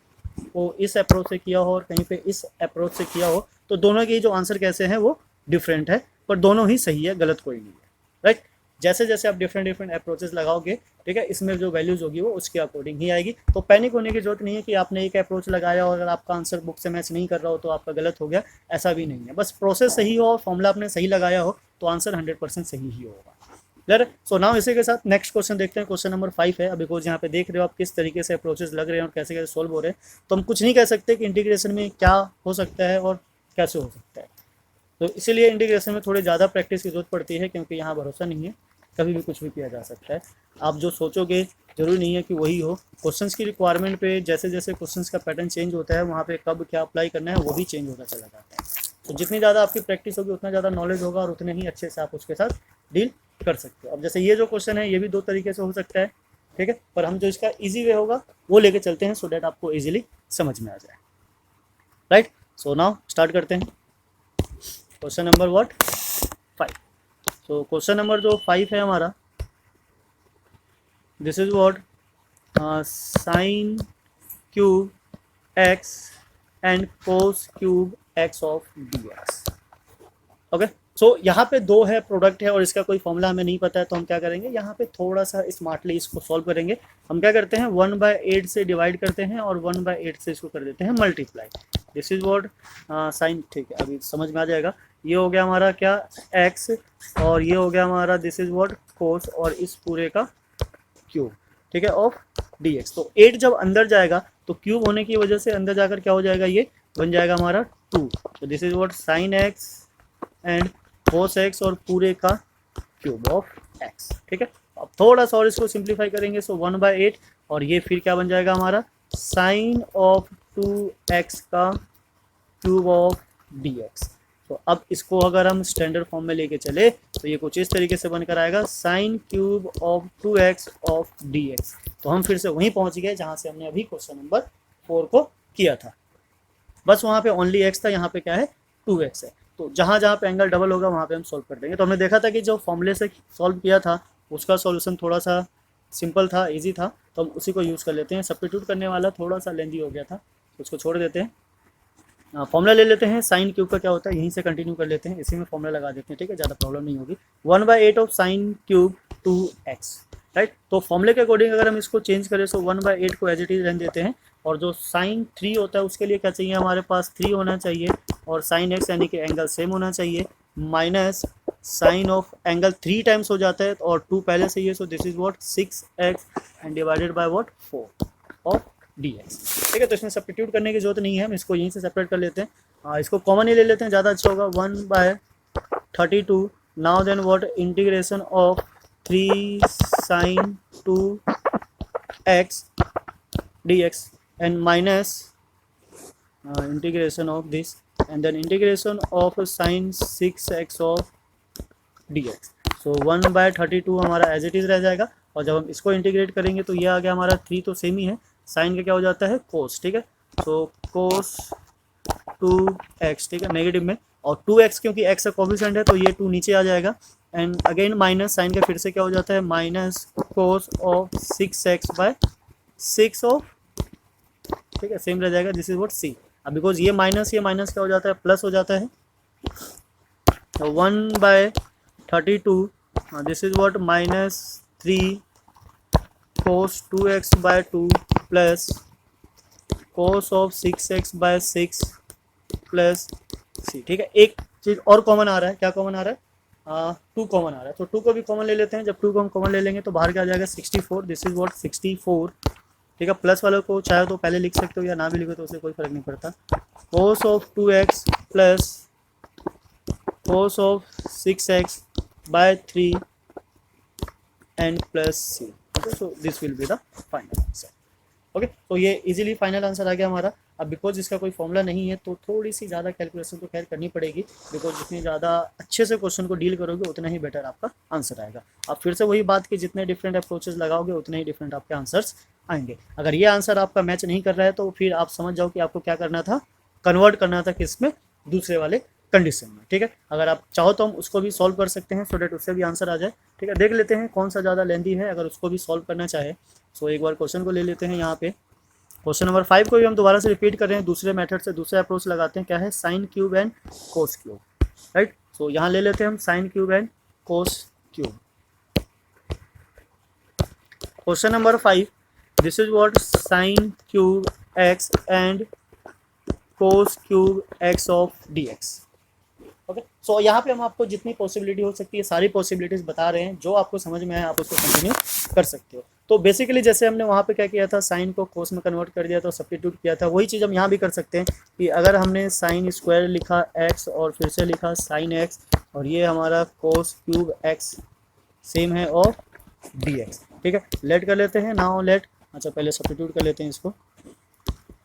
को इस अप्रोच से किया हो और कहीं पे इस अप्रोच से किया हो, तो दोनों के जो आंसर कैसे हैं वो डिफरेंट है, पर दोनों ही सही है, गलत कोई नहीं है, राइट। जैसे जैसे आप डिफरेंट अप्रोचेस लगाओगे, ठीक है, इसमें जो वैल्यूज होगी वो उसके अकॉर्डिंग ही आएगी। तो पैनिक होने की जरूरत नहीं है कि आपने एक अप्रोच लगाया और अगर आपका आंसर बुक से मैच नहीं कर रहा हो तो आपका गलत हो गया, ऐसा भी नहीं है। बस प्रोसेस सही हो और फॉर्मूला आपने सही लगाया हो तो आंसर 100% सही ही होगा। क्लियर। सो नाउ इसी के साथ नेक्स्ट क्वेश्चन देखते हैं। क्वेश्चन नंबर 5 है। अभी कुछ यहाँ पे देख रहे हो आप किस तरीके से अप्रोचेस लग रहे हैं और कैसे कैसे सोल्व हो रहे हैं। तो हम कुछ नहीं कह सकते कि इंटीग्रेशन में क्या हो सकता है और कैसे हो सकता है, तो इसीलिए इंटीग्रेशन में थोड़ी ज़्यादा प्रैक्टिस की जरूरत पड़ती है, क्योंकि यहाँ भरोसा नहीं है, कभी भी कुछ भी किया जा सकता है। आप जो सोचोगे जरूरी नहीं है कि वही हो। क्वेश्चंस की रिक्वायरमेंट पे जैसे जैसे क्वेश्चंस का पैटर्न चेंज होता है, वहाँ पे कब क्या अप्लाई करना है वो भी चेंज होता चला जाता है। तो जितनी ज़्यादा आपकी प्रैक्टिस होगी उतना ज़्यादा नॉलेज होगा और उतने ही अच्छे से आप उसके साथ डील कर सकते हो। अब जैसे ये जो क्वेश्चन है ये भी दो तरीके से हो सकता है, ठीक है, पर हम जो इसका ईजी वे होगा वो लेके चलते हैं सो डैट आपको ईजिली समझ में आ जाए, राइट। सो नाउ स्टार्ट करते हैं question number what 5। So question number जो 5 है हमारा, this is what sine cube x and cos cube x of d x. Okay, so यहाँ पे दो है, प्रोडक्ट है और इसका कोई फॉर्मूला हमें नहीं पता है, तो हम क्या करेंगे यहाँ पे थोड़ा सा स्मार्टली इसको सॉल्व करेंगे। हम क्या करते हैं 1/8 से डिवाइड करते हैं और 1/8 से इसको कर देते हैं multiply. This is what sine, ठीक है अभी समझ में आ जाएगा। ये हो गया हमारा क्या एक्स और ये हो गया हमारा दिस इज व्हाट कोस और इस पूरे का क्यूब, ठीक है, ऑफ डी एक्स। तो 8 जब अंदर जाएगा तो क्यूब होने की वजह से अंदर जाकर क्या हो जाएगा, ये बन जाएगा हमारा 2। तो this is what sine x and cos x और पूरे का क्यूब ऑफ एक्स, ठीक है। अब थोड़ा सा और इसको सिंप्लीफाई करेंगे, सो 1/8 और ये फिर क्या बन जाएगा हमारा साइन ऑफ 2x का क्यूब ऑफ dx। तो अब इसको अगर हम स्टैंडर्ड फॉर्म में लेके चले तो ये कुछ इस तरीके से बनकर आएगा sign cube of 2x of dx। तो हम फिर से वहीं पहुंच गए जहां से हमने अभी क्वेश्चन नंबर 4 को किया था, बस वहां पे ओनली x था, यहाँ पे क्या है 2x है। तो जहाँ जहाँ पे एंगल डबल होगा वहाँ पे हम सॉल्व कर देंगे। तो हमने देखा था कि जो फॉर्मूले से सॉल्व किया था उसका सॉल्यूशन थोड़ा सा सिंपल था, इजी था, तो हम उसी को यूज़ कर लेते हैं। सब्स्टिट्यूट करने वाला थोड़ा सा लेंदी हो गया था, उसको छोड़ देते हैं। फॉर्मूला ले लेते हैं, साइन क्यूब का क्या होता है यहीं से कंटिन्यू कर लेते हैं, इसी में फॉर्मूला लगा देते हैं, ठीक है, ज़्यादा प्रॉब्लम नहीं होगी। 1/8 of sine cube 2x, right. तो फॉर्मूले के अकॉर्डिंग अगर हम इसको चेंज करें तो 1/8 को एज इट इज रहने देते हैं और जो साइन 3 होता है उसके लिए क्या चाहिए हमारे पास 3 होना चाहिए और साइन एक्स यानी कि एंगल सेम होना चाहिए, minus sine of angle 3 times हो जाता है और 2 पहले से ही है, so this is what 6x and divided by what 4 of dx, ठीक है। तो इसमें सब्स्टिट्यूट करने की जरूरत नहीं है, हम इसको यहीं से सेपरेट कर लेते हैं। इसको कॉमन ही ले लेते हैं, ज़्यादा अच्छा होगा। 1/32 now then what integration of 3 sine 2x dx and minus integration of this and then integration of sin 6x of dx। so 1/32 हमारा एज इट इज रह जाएगा और जब हम इसको इंटीग्रेट करेंगे तो ये आ गया हमारा 3 तो सेम ही है, साइन का क्या हो जाता है कोस, ठीक है। सो कोस 2x, ठीक है, नेगेटिव में, और 2x क्योंकि x का कोफिशिएंट है तो ये 2 नीचे आ जाएगा एंड अगेन माइनस साइन का फिर से क्या हो जाता है minus cos of 6x/6 of, ठीक है, सेम रह जाएगा। दिस इज व्हाट सी। अब बिकॉज ये माइनस क्या हो जाता है प्लस हो जाता है, तो 1/32 this is what -3 cos 2x/2 plus cos of 6x/6 plus C, ठीक है। एक चीज़ और कॉमन आ रहा है, क्या कॉमन आ रहा है 2 कॉमन आ रहा है, तो 2 को भी कॉमन ले लेते हैं। जब 2 को हम कॉमन ले लेंगे तो बाहर क्या आ जाएगा 64, दिस इज व्हाट 64, ठीक है। प्लस वालों को चाहे तो पहले लिख सकते हो या ना भी लिखो तो उससे कोई फर्क नहीं पड़ता। cos of 2x plus cos of 6x/3 and plus c, so this will be the final answer. Okay, तो ये इजीली फाइनल आंसर आ गया हमारा। अब बिकॉज इसका कोई फॉर्मूला नहीं है तो थोड़ी सी ज़्यादा कैलकुलेशन तो खैर करनी पड़ेगी, बिकॉज जितनी ज़्यादा अच्छे से क्वेश्चन को डील करोगे उतना ही बेटर आपका आंसर आएगा। अब फिर से वही बात कि जितने डिफरेंट अप्रोचेस लगाओगे उतने ही डिफरेंट आपके आंसर्स आएंगे। अगर ये आंसर आपका मैच नहीं कर रहा है तो फिर आप समझ जाओ कि आपको क्या करना था, कन्वर्ट करना था किस में, दूसरे वाले कंडीशन में, ठीक है। अगर आप चाहो तो हम उसको भी सॉल्व कर सकते हैं सो डेट उससे भी आंसर आ जाए, ठीक है। देख लेते हैं कौन सा ज़्यादा लेंदी है, अगर उसको भी सॉल्व करना चाहे। सो एक बार क्वेश्चन को ले लेते हैं। यहाँ पे क्वेश्चन नंबर 5 को भी हम दोबारा से रिपीट कर रहे हैं, दूसरे मेथड से दूसरे अप्रोच लगाते हैं। क्या है sine cube and cos cube, right. So यहाँ ले लेते हैं हम sine cube and cos cube. Question number 5, this is what sine cube x and cos cube x of dx। Okay, so यहाँ पे हम आपको जितनी पॉसिबिलिटी हो सकती है सारी पॉसिबिलिटीज बता रहे हैं, जो आपको समझ में आए आप उसको कंटिन्यू कर सकते हो। तो बेसिकली जैसे हमने वहाँ पे क्या किया था, साइन को कोस में कन्वर्ट कर दिया था, सब्स्टिट्यूट किया था, वही चीज़ हम यहाँ भी कर सकते हैं कि अगर हमने साइन स्क्वायर लिखा x और फिर से लिखा साइन x और ये हमारा कोस क्यूब x सेम है और dx, ठीक है। लेट कर लेते हैं, नाउ लेट, अच्छा पहले सब्स्टिट्यूट कर लेते हैं इसको।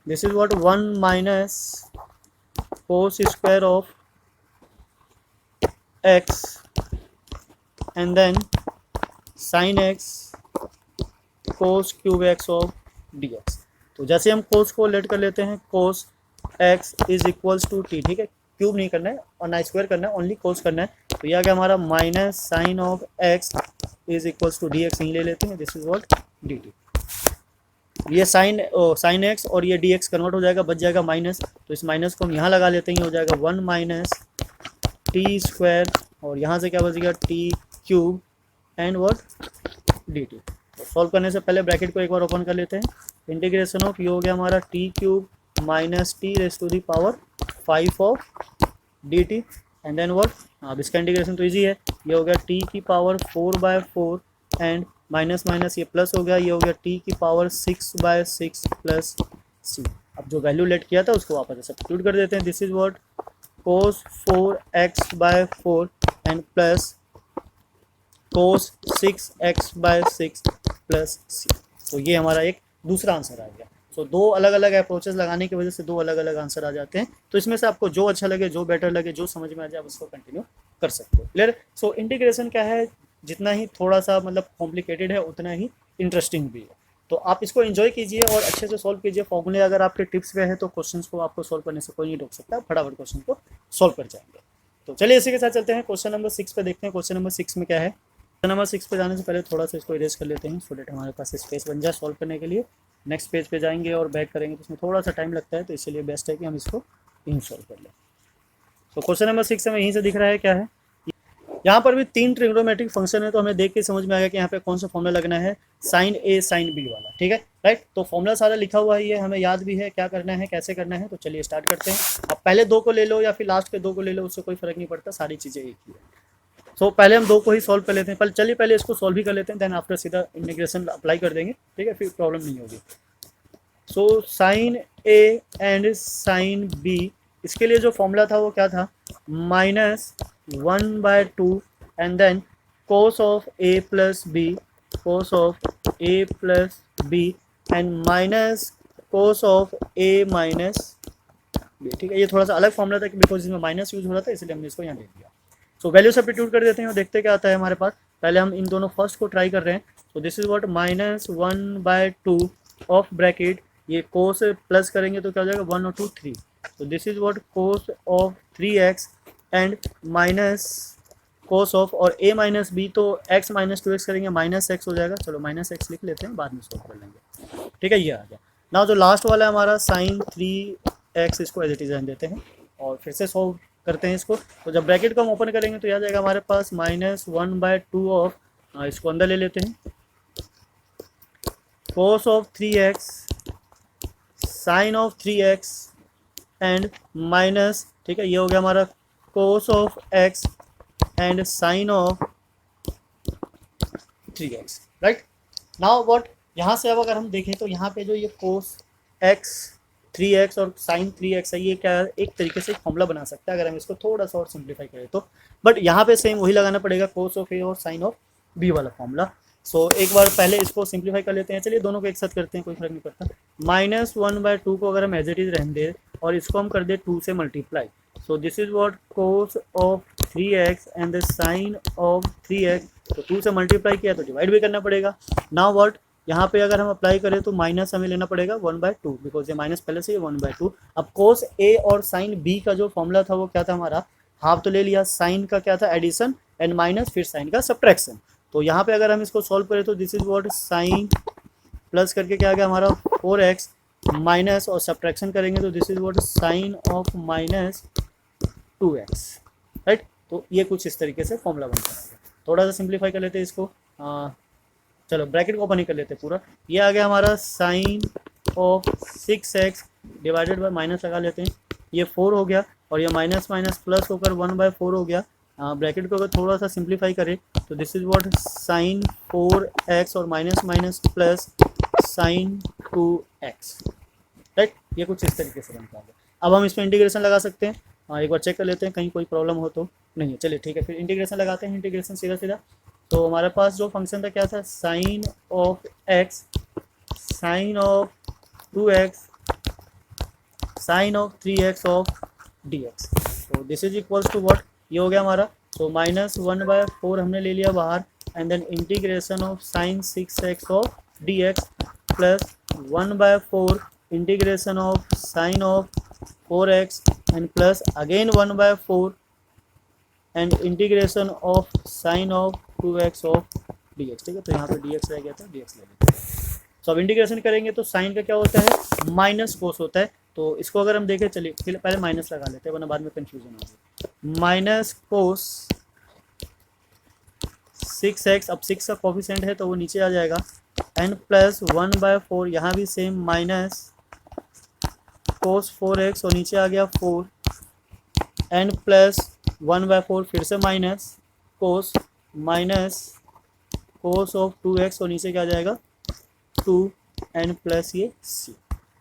This is what 1 minus cos square of x and then sin x cos cube x of dx। तो जैसे हम cos को लेट कर लेते हैं cos x is equals to t, ठीक है, क्यूब नहीं करना है और ना स्क्वायर करना है, ओनली कोस करना है। तो यह आ गया हमारा minus sine of x is equals to d x, यहीं ले लेते हैं, this is what d t. ये साइन एक्स और ये डी एक्स कन्वर्ट हो जाएगा, बच जाएगा माइनस, तो इस माइनस को हम यहाँ लगा लेते हैं, ये हो जाएगा 1 माइनस टी स्क्वायर और यहाँ से क्या बचेगा T cube and what d T. तो सॉल्व करने से पहले ब्रैकेट को एक बार ओपन कर लेते हैं, इंटीग्रेशन ऑफ ये हो गया हमारा t cube minus t raise to the power 5 of d t and then what, अब इसका इंटीग्रेशन तो इजी है, ये हो गया टी की पावर 4/4 एंड माइनस माइनस ये प्लस हो गया, ये हो गया टी की पावर 6/6 प्लस सी। अब जो वैल्यू लेट किया था उसको वापस सब्स्टिट्यूट कर देते हैं, this is what cos 4x/4 and plus cos 6x/6 plus सी। तो ये हमारा एक दूसरा आंसर आ गया। सो दो अलग अलग अप्रोचेस लगाने की वजह से दो अलग अलग आंसर आ जाते हैं। तो इसमें से आपको जो अच्छा लगे, जो बेटर लगे, जो समझ में आ जाए आप उसको कंटिन्यू कर सकते हो। क्लियर? सो इंटीग्रेशन क्या है, जितना ही थोड़ा सा मतलब कॉम्प्लिकेटेड है उतना ही इंटरेस्टिंग भी है। तो आप इसको एंजॉय कीजिए और अच्छे से सॉल्व कीजिए। फॉर्मूले अगर आपके टिप्स पे है तो क्वेश्चंस को आपको सॉल्व करने से कोई नहीं रोक सकता, फटाफट क्वेश्चन को सॉल्व कर जाएंगे। तो चलिए इसी के साथ चलते हैं क्वेश्चन नंबर 6 पे, देखते हैं क्वेश्चन नंबर 6 में क्या है। क्वेश्चन नंबर 6 पे जाने से पहले थोड़ा सा इसको इरेज कर लेते हैं सो डेट हमारे पास स्पेस बन जाए सॉल्व करने के लिए। नेक्स्ट पेज पे जाएंगे और बैक करेंगे तो इसमें थोड़ा सा टाइम लगता है, तो इसलिए बेस्ट है कि हम इसको यहीं सॉल्व कर लें। तो क्वेश्चन नंबर 6 हमें यहीं से दिख रहा है क्या है, यहाँ पर भी 3 ट्रिग्नोमेट्रिक फंक्शन है, तो हमें देख के समझ में आएगा कि यहाँ पे कौन सा फॉर्मूला लगना है, साइन ए साइन बी वाला, ठीक है, राइट। तो फॉर्मूला सारा लिखा हुआ है, ये हमें याद भी है क्या करना है कैसे करना है। तो चलिए स्टार्ट करते हैं। अब पहले 2 को ले लो या फिर लास्ट के 2 को ले लो, उससे कोई फर्क नहीं पड़ता, सारी चीज़ें एक ही है। सो पहले हम 2 को ही सॉल्व कर लेते हैं, पहले इसको सॉल्व ही कर लेते हैं, देन आफ्टर सीधा इंटीग्रेशन अप्लाई कर देंगे, ठीक है, फिर प्रॉब्लम नहीं होगी। So sine A and sine b, इसके लिए जो फॉर्मूला था वो क्या था, -1/2 and then cos of a plus b, cos of a plus B and minus cos of a minus b, ठीक है। ये थोड़ा सा अलग फॉर्मूला था बिकॉज इसमें माइनस यूज हो रहा था, इसलिए हमने इसको यहाँ दे दिया। सो वैल्यू सब्स्टिट्यूट कर देते हैं और देखते क्या आता है हमारे पास। पहले हम इन दोनों फर्स्ट को ट्राई कर रहे हैं। सो this is what -1/2 of bracket, ये कोस प्लस करेंगे तो क्या हो जाएगा 1 और 2 3। तो this is what cos of 3x and minus cos of, और a माइनस बी तो x माइनस 2x करेंगे -x हो जाएगा, चलो -x लिख लेते हैं, बाद में सॉल्व कर लेंगे, ठीक है। ये आ गया ना। जो लास्ट वाला है हमारा sin 3x, इसको एज इट इज रहने देते हैं और फिर से सॉल्व करते हैं इसको। तो जब ब्रैकेट को हम ओपन करेंगे तो यह आ जाएगा हमारे पास -1/2 ऑफ, इसको अंदर ले लेते हैं, cos of 3x sine of 3x and minus, ठीक है, ये हो गया हमारा cos of x and sine of 3x, right. Now what, यहाँ से अब अगर हम देखें तो यहाँ पे जो ये cos x 3x और साइन 3x है, ये क्या है, एक तरीके से फॉर्मूला बना सकता है अगर हम इसको थोड़ा सा और सिंप्लीफाई करें तो। बट यहाँ पे सेम वही लगाना पड़ेगा, cos ऑफ a और साइन ऑफ b वाला फॉर्मूला। सो एक बार पहले इसको सिंप्लीफाई कर लेते हैं, चलिए दोनों को एक साथ करते हैं, कोई फर्क नहीं पड़ता। -1/2 को अगर हम एज इट इज रहने दें और इसको हम कर दे 2 से multiply, so this is what cos of 3x and the sine of 3x। तो 2 से मल्टीप्लाई किया तो डिवाइड भी करना पड़ेगा। नाउ व्हाट, यहाँ पे अगर हम अप्लाई करें तो माइनस हमें लेना पड़ेगा 1/2 बिकॉज ये माइनस पहले से 1/2। अब cos a और साइन b का जो फॉर्मूला था वो क्या था हमारा, हाफ तो ले लिया, साइन का क्या था एडिशन एंड माइनस फिर साइन का सब्ट्रैक्शन। तो यहाँ पे अगर हम इसको सॉल्व करें तो this is what sine plus करके क्या आ गया हमारा 4x माइनस, और सब्ट्रैक्शन करेंगे तो this is what sine of -2x, right. तो ये कुछ इस तरीके से फॉर्मूला बनता है। थोड़ा सा सिंप्लीफाई कर लेते हैं इसको, चलो ब्रैकेट को ओपन ही कर लेते हैं पूरा। ये आ गया हमारा sine of 6x divided by minus लगा लेते हैं, ये 4 हो गया और ये माइनस माइनस प्लस होकर 1/4 हो गया। ब्रैकेट को अगर थोड़ा सा सिंप्लीफाई करें तो this is what sign 4x और minus minus plus sign 2x, right. ये कुछ इस तरीके से बनता है। अब हम इसमें इंटीग्रेशन लगा सकते हैं, एक बार चेक कर लेते हैं कहीं कोई प्रॉब्लम हो तो नहीं है। चलिए ठीक है, फिर इंटीग्रेशन लगाते हैं, इंटीग्रेशन सीधा सीधा। तो हमारे पास जो फंक्शन था क्या था, sine of x sine of 2x sine of 3x of dx। तो this is equals to what, ये हो गया हमारा। सो -1/4 हमने ले लिया बाहर and then integration of sine 6x of dx plus 1/4 integration of sine of 4x and plus again 1/4 and integration of sine of 2x of dx। ठीक है, तो यहाँ पे dx रह गया था, dx ले लेते हैं। तो अब इंटीग्रेशन करेंगे तो साइन का क्या होता है, माइनस कोस होता है। तो इसको अगर हम देखें, चलिए फिर पहले माइनस लगा लेते हैं वरना बाद में कन्फ्यूजन होगी। माइनस कोस 6x, अब 6 का कोफिशिएंट है तो वो नीचे आ जाएगा, एंड प्लस 1/4, यहाँ भी सेम माइनस कोस 4x और नीचे आ गया 4, एंड प्लस 1/4 फिर से माइनस कोस ऑफ 2x और नीचे क्या आ जाएगा 2, एंड प्लस ये c।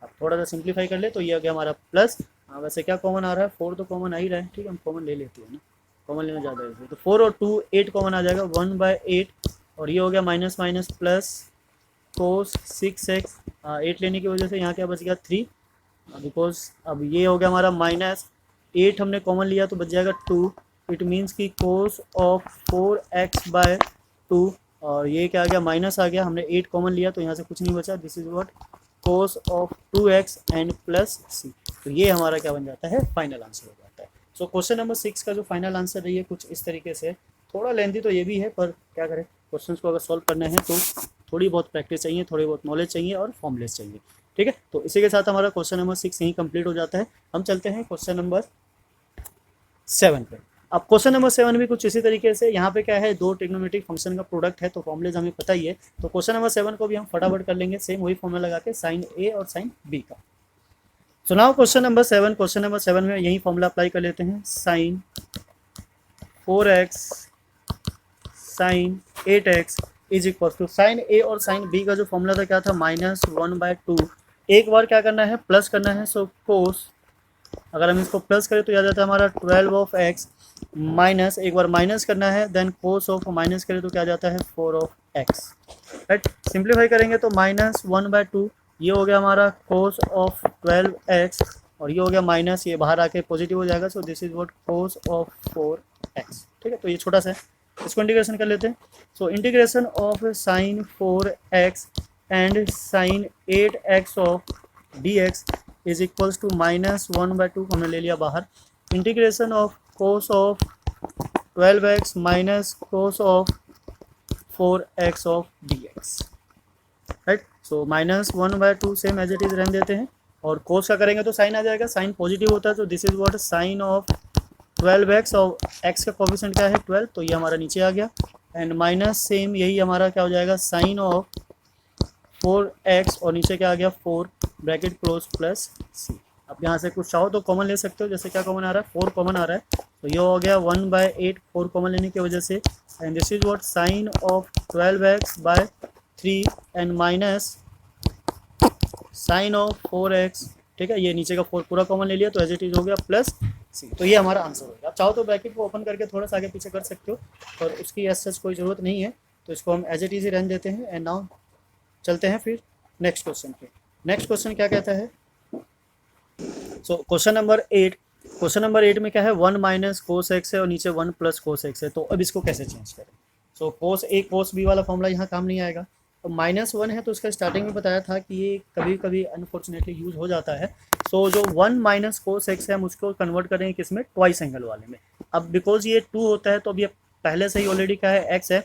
अब थोड़ा सा सिंप्लीफाई कर ले तो ये आ गया हमारा प्लस, वैसे क्या कॉमन आ रहा है, 4 तो कॉमन आ ही रहा है। ठीक है, हम कॉमन ले लेते हैं ना, कॉमन लेना ज़्यादा है, तो 4 और 2 8 कॉमन आ जाएगा, 1/8, और ये हो गया minus minus plus cos 6x, 8 लेने की वजह से यहाँ क्या बच गया 3, बिकॉज अब ये हो गया हमारा माइनस 8 हमने कॉमन लिया तो बच जाएगा 2। इट मीन्स कि कोस ऑफ 4x/2, और ये क्या आ गया माइनस आ गया, हमने 8 कॉमन लिया तो यहाँ से कुछ नहीं बचा। This is what cos of 2x and plus c। तो ये हमारा क्या बन जाता है, फाइनल आंसर हो जाता है। सो क्वेश्चन नंबर 6 का जो फाइनल आंसर है ये कुछ इस तरीके से, थोड़ा लेंथी तो ये भी है, पर क्या करें, क्वेश्चन को अगर सॉल्व करना है तो थोड़ी बहुत प्रैक्टिस चाहिए, थोड़ी बहुत नॉलेज चाहिए और फॉर्मलेस चाहिए। ठीक है, तो इसी के साथ हमारा क्वेश्चन नंबर 6 यहीं कंप्लीट हो जाता है। हम चलते हैं क्वेश्चन नंबर 7 पे। अब क्वेश्चन नंबर 7 भी कुछ इसी तरीके से, यहाँ पे क्या है, दो ट्रिग्नोमेट्रिक फंक्शन का प्रोडक्ट है, तो फॉर्मुलेज हमें पता ही है। तो क्वेश्चन नंबर 7 को भी हम फटाफट कर लेंगे, सेम वही फॉर्मूला लगा के साइन ए और साइन बी का। सो नाउ क्वेश्चन नंबर 7 में यही फॉर्मूला अप्लाई कर लेते हैं, sine 4x sine 8x is equal to, sine A और साइन बी का जो फॉर्मूला था क्या था, -1/2। एक बार क्या करना है, प्लस करना है। सो कोस, अगर हम इसको प्लस करें तो याद आता है हमारा 12 ऑफ x, माइनस एक बार माइनस करना है, देन कोस ऑफ माइनस करें तो क्या जाता है 4 ऑफ x। राइट, सिंप्लीफाई करेंगे तो -1/2, ये हो गया हमारा कोस ऑफ 12x, और ये हो गया माइनस, ये बाहर आके पॉजिटिव हो जाएगा। सो this is what cos of 4x। ठीक है, तो ये छोटा सा है, इसको इंटीग्रेशन कर लेते हैं। So integration of sine 4x and sine 8x of dx is equals to -1/2, हमने ले लिया बाहर, integration of cos of 12x minus cos of 4x of dx। Right, so -1/2 same as it is रहने देते हैं, और कोस का करेंगे तो साइन आ जाएगा, साइन पॉजिटिव होता है, तो this is what sine of 12x, और x का कोफिशिएंट क्या है 12, तो ये हमारा नीचे आ गया, एंड माइनस सेम यही हमारा क्या हो जाएगा साइन ऑफ 4x, और नीचे क्या आ गया 4 ब्रैकेट क्लोज प्लस c। अब यहाँ से कुछ चाहो तो कॉमन ले सकते हो, जैसे क्या कॉमन आ रहा है 4 कॉमन आ रहा है, तो ये हो गया 1/8, 4 कॉमन लेने की वजह से, and this is what sine of 12x/3 and minus sine of 4x। ठीक है, ये नीचे का 4 पूरा कॉमन ले लिया तो एज इट इज हो गया प्लस c। तो ये हमारा आंसर होगा। आप चाहो तो ब्रैकेट को ओपन करके थोड़ा सा आगे पीछे कर सकते हो, पर उसकी एज सच कोई ज़रूरत नहीं है, तो इसको हम एज इट इज ही रहने देते हैं। एंड नाउ चलते हैं फिर नेक्स्ट क्वेश्चन पे। नेक्स्ट क्वेश्चन क्या कहता है, सो क्वेश्चन नंबर 8 में क्या है, 1 माइनस कोस एक्स है और नीचे 1 प्लस कोस एक्स है। तो अब इसको कैसे चेंज करें। सो कोस ए कोस बी वाला फॉर्मूला यहाँ काम नहीं आएगा। तो -1 है तो उसका स्टार्टिंग में बताया था कि ये कभी कभी अनफॉर्चुनेटली यूज़ हो जाता है। सो जो 1 माइनस कोस एक्स है हम उसको कन्वर्ट करेंगे किस में, ट्वाइस एंगल वाले में। अब बिकॉज ये 2 होता है तो अब ये पहले से ही ऑलरेडी क्या है x है,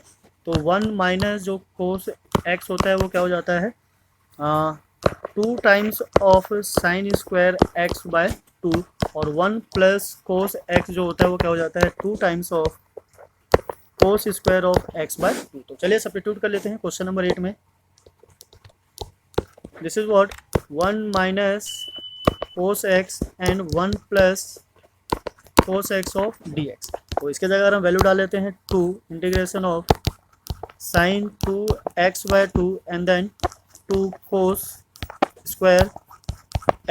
तो 1 माइनस जो कोस x होता है वो क्या हो जाता है 2 times of sine square x/2, और 1 प्लस कोस x जो होता है वो क्या हो जाता है 2 times of cos square of x/2। तो चलिए सब्स्टिट्यूट कर लेते हैं क्वेश्चन नंबर 8 में। This is what 1 minus cos x and 1 plus cos x of dx। तो इसके जगह हम वैल्यू डाल लेते हैं 2 integration of sine 2x/2 and then 2 cos square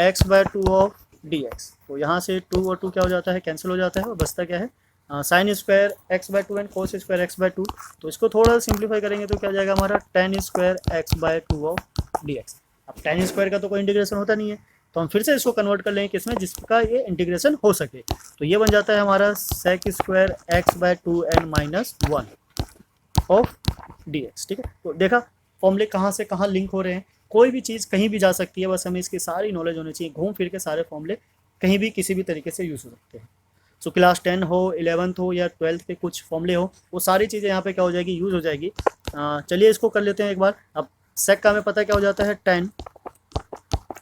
x/2 of dx। तो यहाँ से 2 और 2 क्या हो जाता है, कैंसिल हो जाता है, और बचता क्या है sine square x/2 and cos square x/2। तो इसको थोड़ा सा सिंप्लीफाई करेंगे तो क्या जाएगा हमारा tan square x/2 of dx। अब tan स्क्वायर का तो कोई इंटीग्रेशन होता नहीं है, तो हम फिर से इसको कन्वर्ट कर लेंगे किसमें, जिसका ये इंटीग्रेशन हो सके। तो ये बन जाता है हमारा sec square x/2 and -1 of dx। ठीक है, तो देखा फॉर्मूले कहाँ से कहाँ लिंक हो रहे हैं। कोई भी चीज़ कहीं भी जा सकती है, बस हमें इसकी सारी नॉलेज होनी चाहिए, घूम फिर के सारे फॉर्मूले कहीं भी किसी भी तरीके से यूज़ हो सकते हैं। सो क्लास 10 हो, 11th हो या 12th के कुछ फॉर्मूले हो, वो सारी चीज़ें यहाँ पे क्या हो जाएगी, यूज़ हो जाएगी। चलिए इसको कर लेते हैं एक बार। अब सेक का हमें पता क्या हो जाता है, 10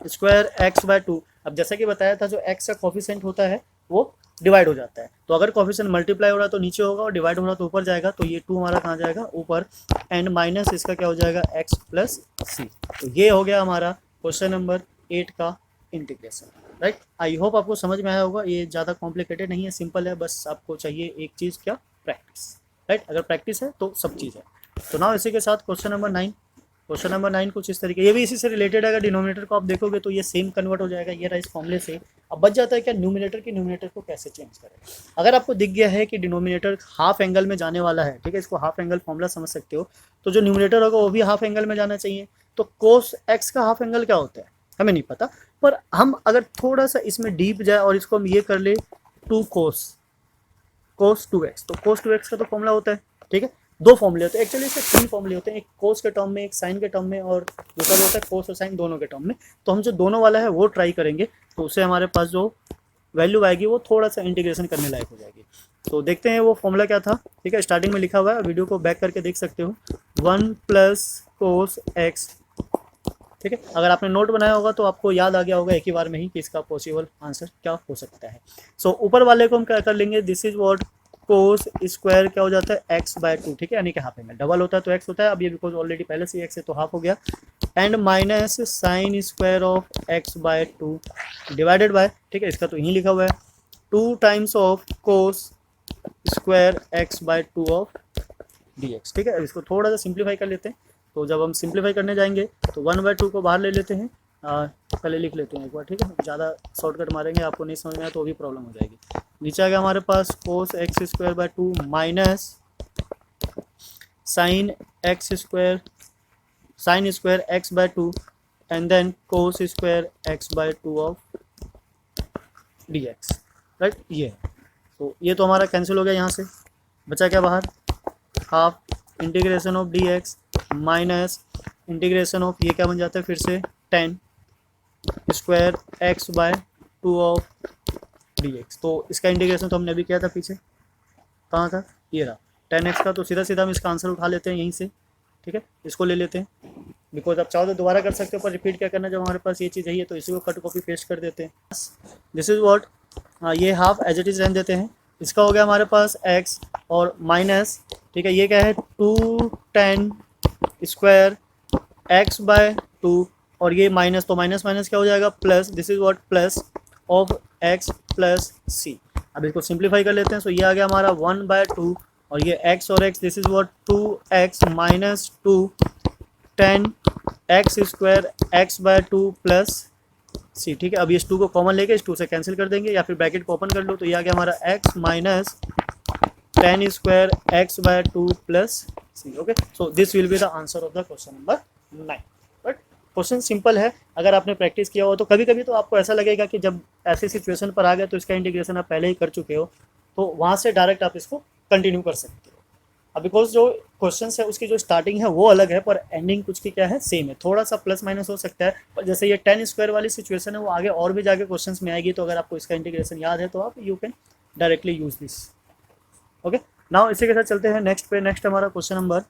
स्क्वायर एक्स बाय 2। अब जैसा कि बताया था, जो एक्स का कोफिशिएंट होता है वो डिवाइड हो जाता है, तो अगर कोफिशिएंट मल्टीप्लाई हो रहा है तो नीचे होगा और डिवाइड हो रहा है तो ऊपर जाएगा, तो ये 2 हमारा कहाँ जाएगा, ऊपर, एंड माइनस इसका क्या हो जाएगा, एक्स प्लस सी। तो ये हो गया हमारा क्वेश्चन नंबर 8 का इंटीग्रेशन, राइट। आई होप आपको समझ में आया होगा। ये ज़्यादा कॉम्प्लिकेटेड नहीं है, सिंपल है, बस आपको चाहिए एक चीज़, क्या, प्रैक्टिस, राइट। अगर प्रैक्टिस है तो सब चीज़ है। तो ना इसी के साथ क्वेश्चन नंबर 9, क्वेश्चन नंबर 9 कुछ इस तरीके, ये भी इसी से रिलेटेड है। अगर डिनोमिनेटर को आप देखोगे तो ये सेम कन्वर्ट हो जाएगा, ये रहा इस फॉर्मूले से। अब बच जाता है क्या, न्यूमिनेटर की न्यूमिनेटर को कैसे चेंज करें। अगर आपको दिख गया है कि डिनोमिनेटर हाफ एंगल में जाने वाला है, ठीक है, इसको हाफ एंगल फॉर्मूला समझ सकते हो, तो जो न्यूमिनेटर होगा वो भी हाफ एंगल में जाना चाहिए। तो कोस एक्स का हाफ एंगल क्या होता है हमें नहीं पता, पर हम अगर थोड़ा सा इसमें डीप जाए और इसको हम ये कर ले 2 कोस 2x, तो कोस 2x का तो फॉर्मूला होता है, ठीक है। 2 फॉर्मूले होते हैं, एक्चुअली इसके 3 फॉर्मूले होते हैं, एक कोस के टर्म में, एक साइन के टर्म में, और दूसरा होता है कोस और साइन दोनों के टर्म में। तो हम जो दोनों वाला है वो ट्राई करेंगे, तो उससे हमारे पास जो वैल्यू आएगी वो थोड़ा सा इंटीग्रेशन करने लायक हो जाएगी। तो देखते हैं वो फॉर्मूला क्या था, ठीक है। स्टार्टिंग में लिखा हुआ है, वीडियो को बैक करके देख सकते हो, 1 प्लस कोस एक्स, ठीक है। अगर आपने नोट बनाया होगा तो आपको याद आ गया होगा एक ही बार में ही कि इसका पॉसिबल आंसर क्या हो सकता है। सो ऊपर वाले को हम क्या कर लेंगे, this is what cos square क्या हो जाता है, एक्स बाय 2, ठीक है, यानी कि हाफ एंगल, डबल होता है तो एक्स होता है, अब ये बिकॉज ऑलरेडी पहले से एक्स है तो हाफ हो गया, and minus sine square of x by 2 divided by, ठीक है, इसका तो यहीं लिखा हुआ है, 2 times of cos square x by 2 of d x, ठीक है। अब इसको थोड़ा सा सिंप्लीफाई कर लेते हैं। तो जब हम सिंप्लीफाई करने जाएंगे तो 1/2 को बाहर ले लेते हैं, पहले लिख लेते हैं एक बार, ठीक है, ज़्यादा शॉर्टकट मारेंगे आपको नहीं समझ में आया तो भी प्रॉब्लम हो जाएगी। नीचे आ गया हमारे पास cos x square by 2 minus sine square x by 2 and then cos square x by 2 of d x, right. ये तो ये तो हमारा कैंसिल हो गया, यहाँ से बचा क्या बाहर, half integration of d x minus integration of, ये क्या बन जाता है फिर से, 10 square x by 2 of d x. तो इसका इंटीग्रेशन तो हमने अभी किया था पीछे, कहाँ था, ये रहा 10x का। तो सीधा सीधा हम इसका आंसर उठा लेते हैं यहीं से, ठीक है, इसको ले लेते हैं, बिकॉज आप चाहो तो दोबारा कर सकते हो, पर रिपीट क्या करना, जब हमारे पास ये चीज़ है तो इसी को कट कॉपी पेस्ट कर देते हैं। दिस इज व्हाट, ये हाफ एज इट इज़ रहने देते हैं, इसका हो गया हमारे पास x और माइनस, ठीक है, ये क्या है 2 स्क्वायर एक्स बाय 2 और ये माइनस, तो माइनस माइनस क्या हो जाएगा, plus, this is what plus of x plus C. अब इसको सिंप्लीफाई कर लेते हैं। सो ये आ गया हमारा 1/2 और ये x और x, this is what 2x minus 2 10 x square x by 2 plus C, ठीक है। अब इस 2 को कॉमन लेके इस 2 से कैंसिल कर देंगे, या फिर ब्रैकेट को ओपन कर लो, तो ये आ गया हमारा x minus 10 square x by 2 plus c, okay. So this will be the answer of the question number 9, but question simple है। अगर आपने प्रैक्टिस किया हो तो कभी कभी तो आपको ऐसा लगेगा कि जब ऐसी सिचुएशन पर आ गए तो इसका इंटीग्रेशन आप पहले ही कर चुके हो, तो वहाँ से डायरेक्ट आप इसको कंटिन्यू कर सकते हो। अब बिकॉज जो क्वेश्चन है उसकी जो स्टार्टिंग है वो अलग है, पर एंडिंग कुछ की क्या है, सेम है, थोड़ा सा प्लस माइनस हो सकता है, पर जैसे ये 10 स्क्वायर वाली सिचुएशन है वो आगे और भी जाके क्वेश्चन में आएगी, तो अगर आपको इसका इंटीग्रेशन याद है तो आप you can directly use this, okay. Now इसी के साथ चलते हैं नेक्स्ट पे। नेक्स्ट हमारा question number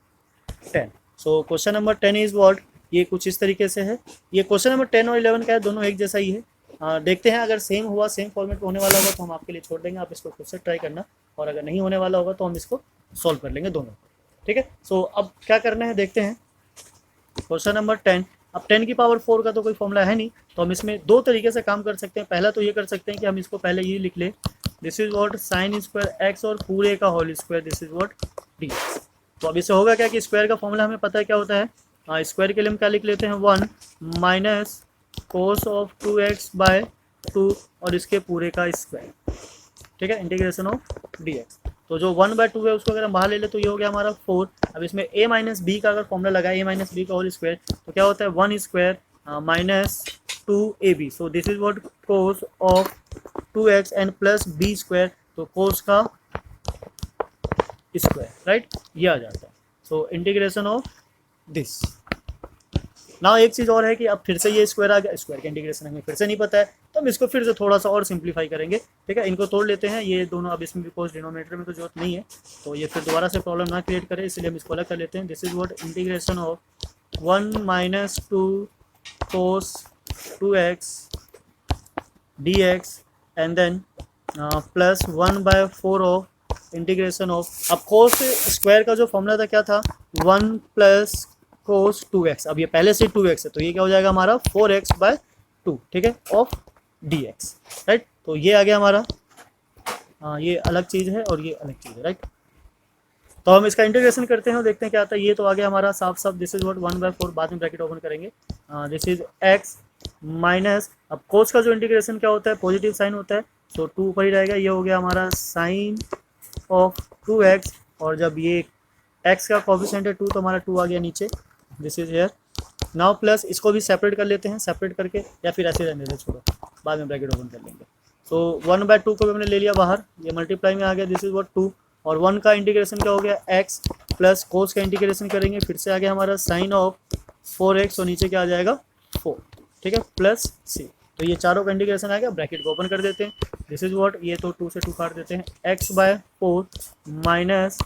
10। So question number 10 is what, ये कुछ इस तरीके से है। ये क्वेश्चन नंबर 10 और 11 का है, दोनों एक जैसा ही है। देखते हैं अगर सेम हुआ, सेम फॉर्मेट में होने वाला होगा तो हम आपके लिए छोड़ देंगे, आप इसको खुद से ट्राई करना, और अगर नहीं होने वाला होगा तो हम इसको सॉल्व कर लेंगे दोनों, ठीक है। सो अब क्या करना है देखते हैं। क्वेश्चन नंबर 10, अब 10 की पावर 4 का तो कोई फॉर्मूला है नहीं, तो हम इसमें दो तरीके से काम कर सकते हैं। पहला तो ये कर सकते हैं कि हम इसको पहले ये लिख ले, this is what sine square x और पूरे का whole square, this is what d. तो अब इससे होगा क्या कि स्क्वायर का फॉर्मूला हमें पता है क्या होता है, स्क्वायर के लिए हम क्या लिख लेते हैं, 1 minus cos of 2x by 2 और इसके पूरे का स्क्वायर, ठीक है, इंटीग्रेशन ऑफ dx। तो जो 1/2 है उसको अगर हम बाहर ले ले तो ये हो गया हमारा 4। अब इसमें a माइनस बी का अगर फॉर्मूला लगाए, a माइनस बी का होल स्क्वायर, तो क्या होता है 1 square minus 2ab। So this is what cos of 2x and plus b square, तो कोस का स्क्वायर, राइट, ये आ जाता है। सो इंटीग्रेशन ऑफ दिस। ना एक चीज़ और है कि अब फिर से ये स्क्वायर आ गया, स्क्वायर का इंटीग्रेशन हमें फिर से नहीं पता है, तो हम इसको फिर से थोड़ा सा और सिंप्लीफाई करेंगे, ठीक है। इनको तोड़ लेते हैं ये दोनों, अब इसमें बिकॉज डिनोमिनेटर में तो जरूरत नहीं है, तो ये फिर दोबारा से प्रॉब्लम ना क्रिएट करे, इसलिए हम इसको अलग कर लेते हैं। This is what integration of 1 minus 2 cos 2x dx and then plus 1/4 of integration of, अब कोस स्क्वायर का जो फॉर्मूला था क्या था, 1 प्लस कोस 2x, अब ये पहले से 2x है तो ये क्या हो जाएगा हमारा 4x/2, ठीक है, ऑफ dx, राइट। तो ये आ गया हमारा, ये अलग चीज़ है और ये अलग चीज़ है, राइट। तो हम इसका इंटीग्रेशन करते हैं और देखते हैं क्या आता है। ये तो आ गया हमारा साफ साफ, दिस इज व्हाट 1/4, बाद में ब्रैकेट ओपन करेंगे, दिस इज x माइनस, अब कोस का जो इंटीग्रेशन क्या होता है, पॉजिटिव साइन होता है, सो 2 ऊपर ही रहेगा, ये हो गया हमारा साइन ऑफ 2x, और जब ये x का कोफिशिएंट है 2 तो हमारा 2 आ गया नीचे, this is here. Now plus इसको भी सेपरेट कर लेते हैं, सेपरेट करके, या फिर ऐसे रहने देते, छोड़ो, बाद में ब्रैकेट ओपन कर लेंगे। सो 1/2 को भी हमने ले लिया बाहर, ये मल्टीप्लाई में आ गया, दिस इज व्हाट 2, और 1 का इंटीग्रेशन क्या हो गया, x प्लस कोस का इंटीग्रेशन करेंगे, फिर से आ गया हमारा साइन ऑफ 4x, और नीचे क्या आ जाएगा 4, ठीक है, प्लस c। तो ये चारों का इंटीग्रेशन आ गया, ब्रैकेट को ओपन कर देते हैं, दिस इज व्हाट, ये तो 2 से 2 काट देते हैं, x/4 minus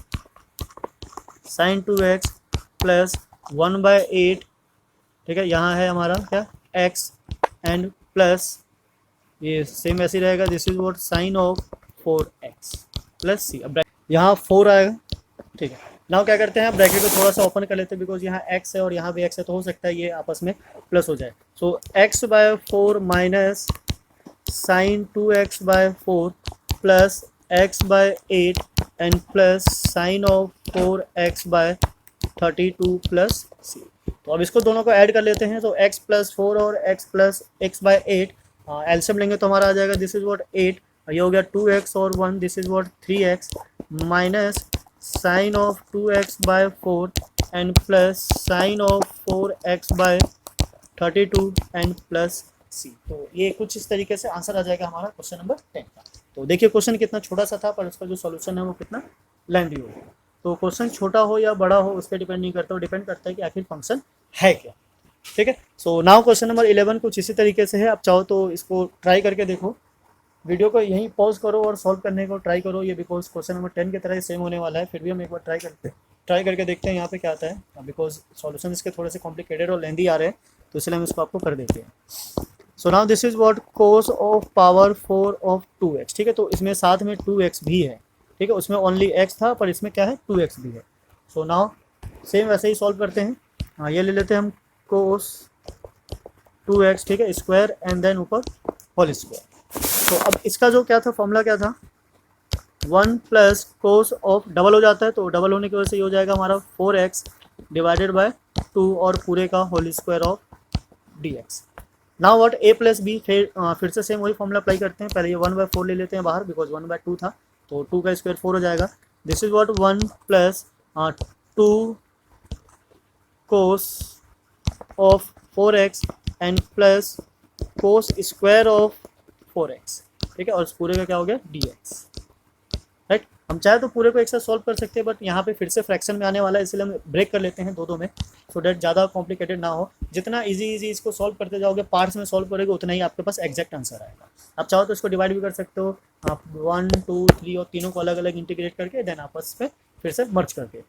sine 2x plus 1/8, ठीक है, यहाँ है हमारा क्या x एंड प्लस ये सेम ऐसे ही रहेगा, this is what sine of 4x plus c। अब यहाँ 4 आएगा, ठीक है। नाउ क्या करते हैं, ब्रैकेट को थोड़ा सा ओपन कर लेते हैं, बिकॉज यहाँ x है और यहाँ भी x है, तो हो सकता है ये आपस में प्लस हो जाए। So x/4 minus sine 2x/4 plus x/8 and plus sine of 4x/32 plus c। तो अब इसको दोनों को ऐड कर लेते हैं, तो x+4 और x/8 एलसीएम लेंगे तो हमारा आ जाएगा, दिस इज व्हाट 8, ये हो गया 2x और 1, this is what 3x minus sine of 2x/4 and plus sine of 4x/32 and plus c। तो ये कुछ इस तरीके से आंसर आ जाएगा हमारा क्वेश्चन नंबर 10 का। तो देखिए क्वेश्चन कितना छोटा सा था, पर उसका जो सॉल्यूशन है वो कितना लेंथी होगा। तो क्वेश्चन छोटा हो या बड़ा हो उस पर डिपेंड नहीं करता, डिपेंड करता है कि आखिर फंक्शन है क्या, ठीक है। सो नाउ क्वेश्चन नंबर 11 कुछ इसी तरीके से है, आप चाहो तो इसको ट्राई करके देखो, वीडियो को यहीं पॉज करो और सॉल्व करने को ट्राई करो, ये बिकॉज क्वेश्चन नंबर 10 की तरह ही सेम होने वाला है, फिर भी हम एक बार ट्राई करके देखते हैं यहाँ पे क्या आता है, बिकॉज सॉल्यूशन इसके थोड़े से कॉम्प्लिकेटेड और लेंदी आ रहे हैं, तो इसलिए हम इसको आपको कर देते हैं। So now this is what cos of power 4 of 2x, ठीक है, तो इसमें साथ में 2x भी है, ठीक है, उसमें ओनली x था पर इसमें क्या है 2x भी है। सो नाउ सेम वैसे ही सॉल्व करते हैं, हाँ ये ले लेते हैं हम कोस 2x, ठीक है, स्क्वायर एंड देन ऊपर होल स्क्वायर। तो अब इसका जो क्या था फॉर्मूला क्या था, 1 प्लस कोस ऑफ, डबल हो जाता है तो डबल होने की वजह से ये हो जाएगा हमारा 4x डिवाइडेड बाय 2 और पूरे का whole square of dx। Now what a plus b, फिर से सेम वही फॉर्मूला अप्लाई करते हैं, पहले ये 1/4 ले लेते हैं बाहर, बिकॉज 1/2 था, तो 2 का स्क्वायर 4 हो जाएगा, this is what 1 plus 2 cos of 4x and plus cos square of 4x, ठीक है, और पूरे का क्या हो गया dx, राइट। हम चाहे तो पूरे को एक साथ सॉल्व कर सकते हैं, बट यहाँ पे फिर से फ्रैक्शन में आने वाला है, इसलिए हम ब्रेक कर लेते हैं दो में, सो डेट ज़्यादा कॉम्प्लिकेटेड ना हो। जितना इजी इसको सॉल्व करते जाओगे, पार्ट्स में सॉल्व करोगे, उतना ही आपके पास एग्जैक्ट आंसर आएगा। आप चाहो तो इसको डिवाइड भी कर सकते हो, आप 1 2 3 और तीनों को अलग अलग इंटीग्रेट करके देन आपस में फिर से मर्ज करके।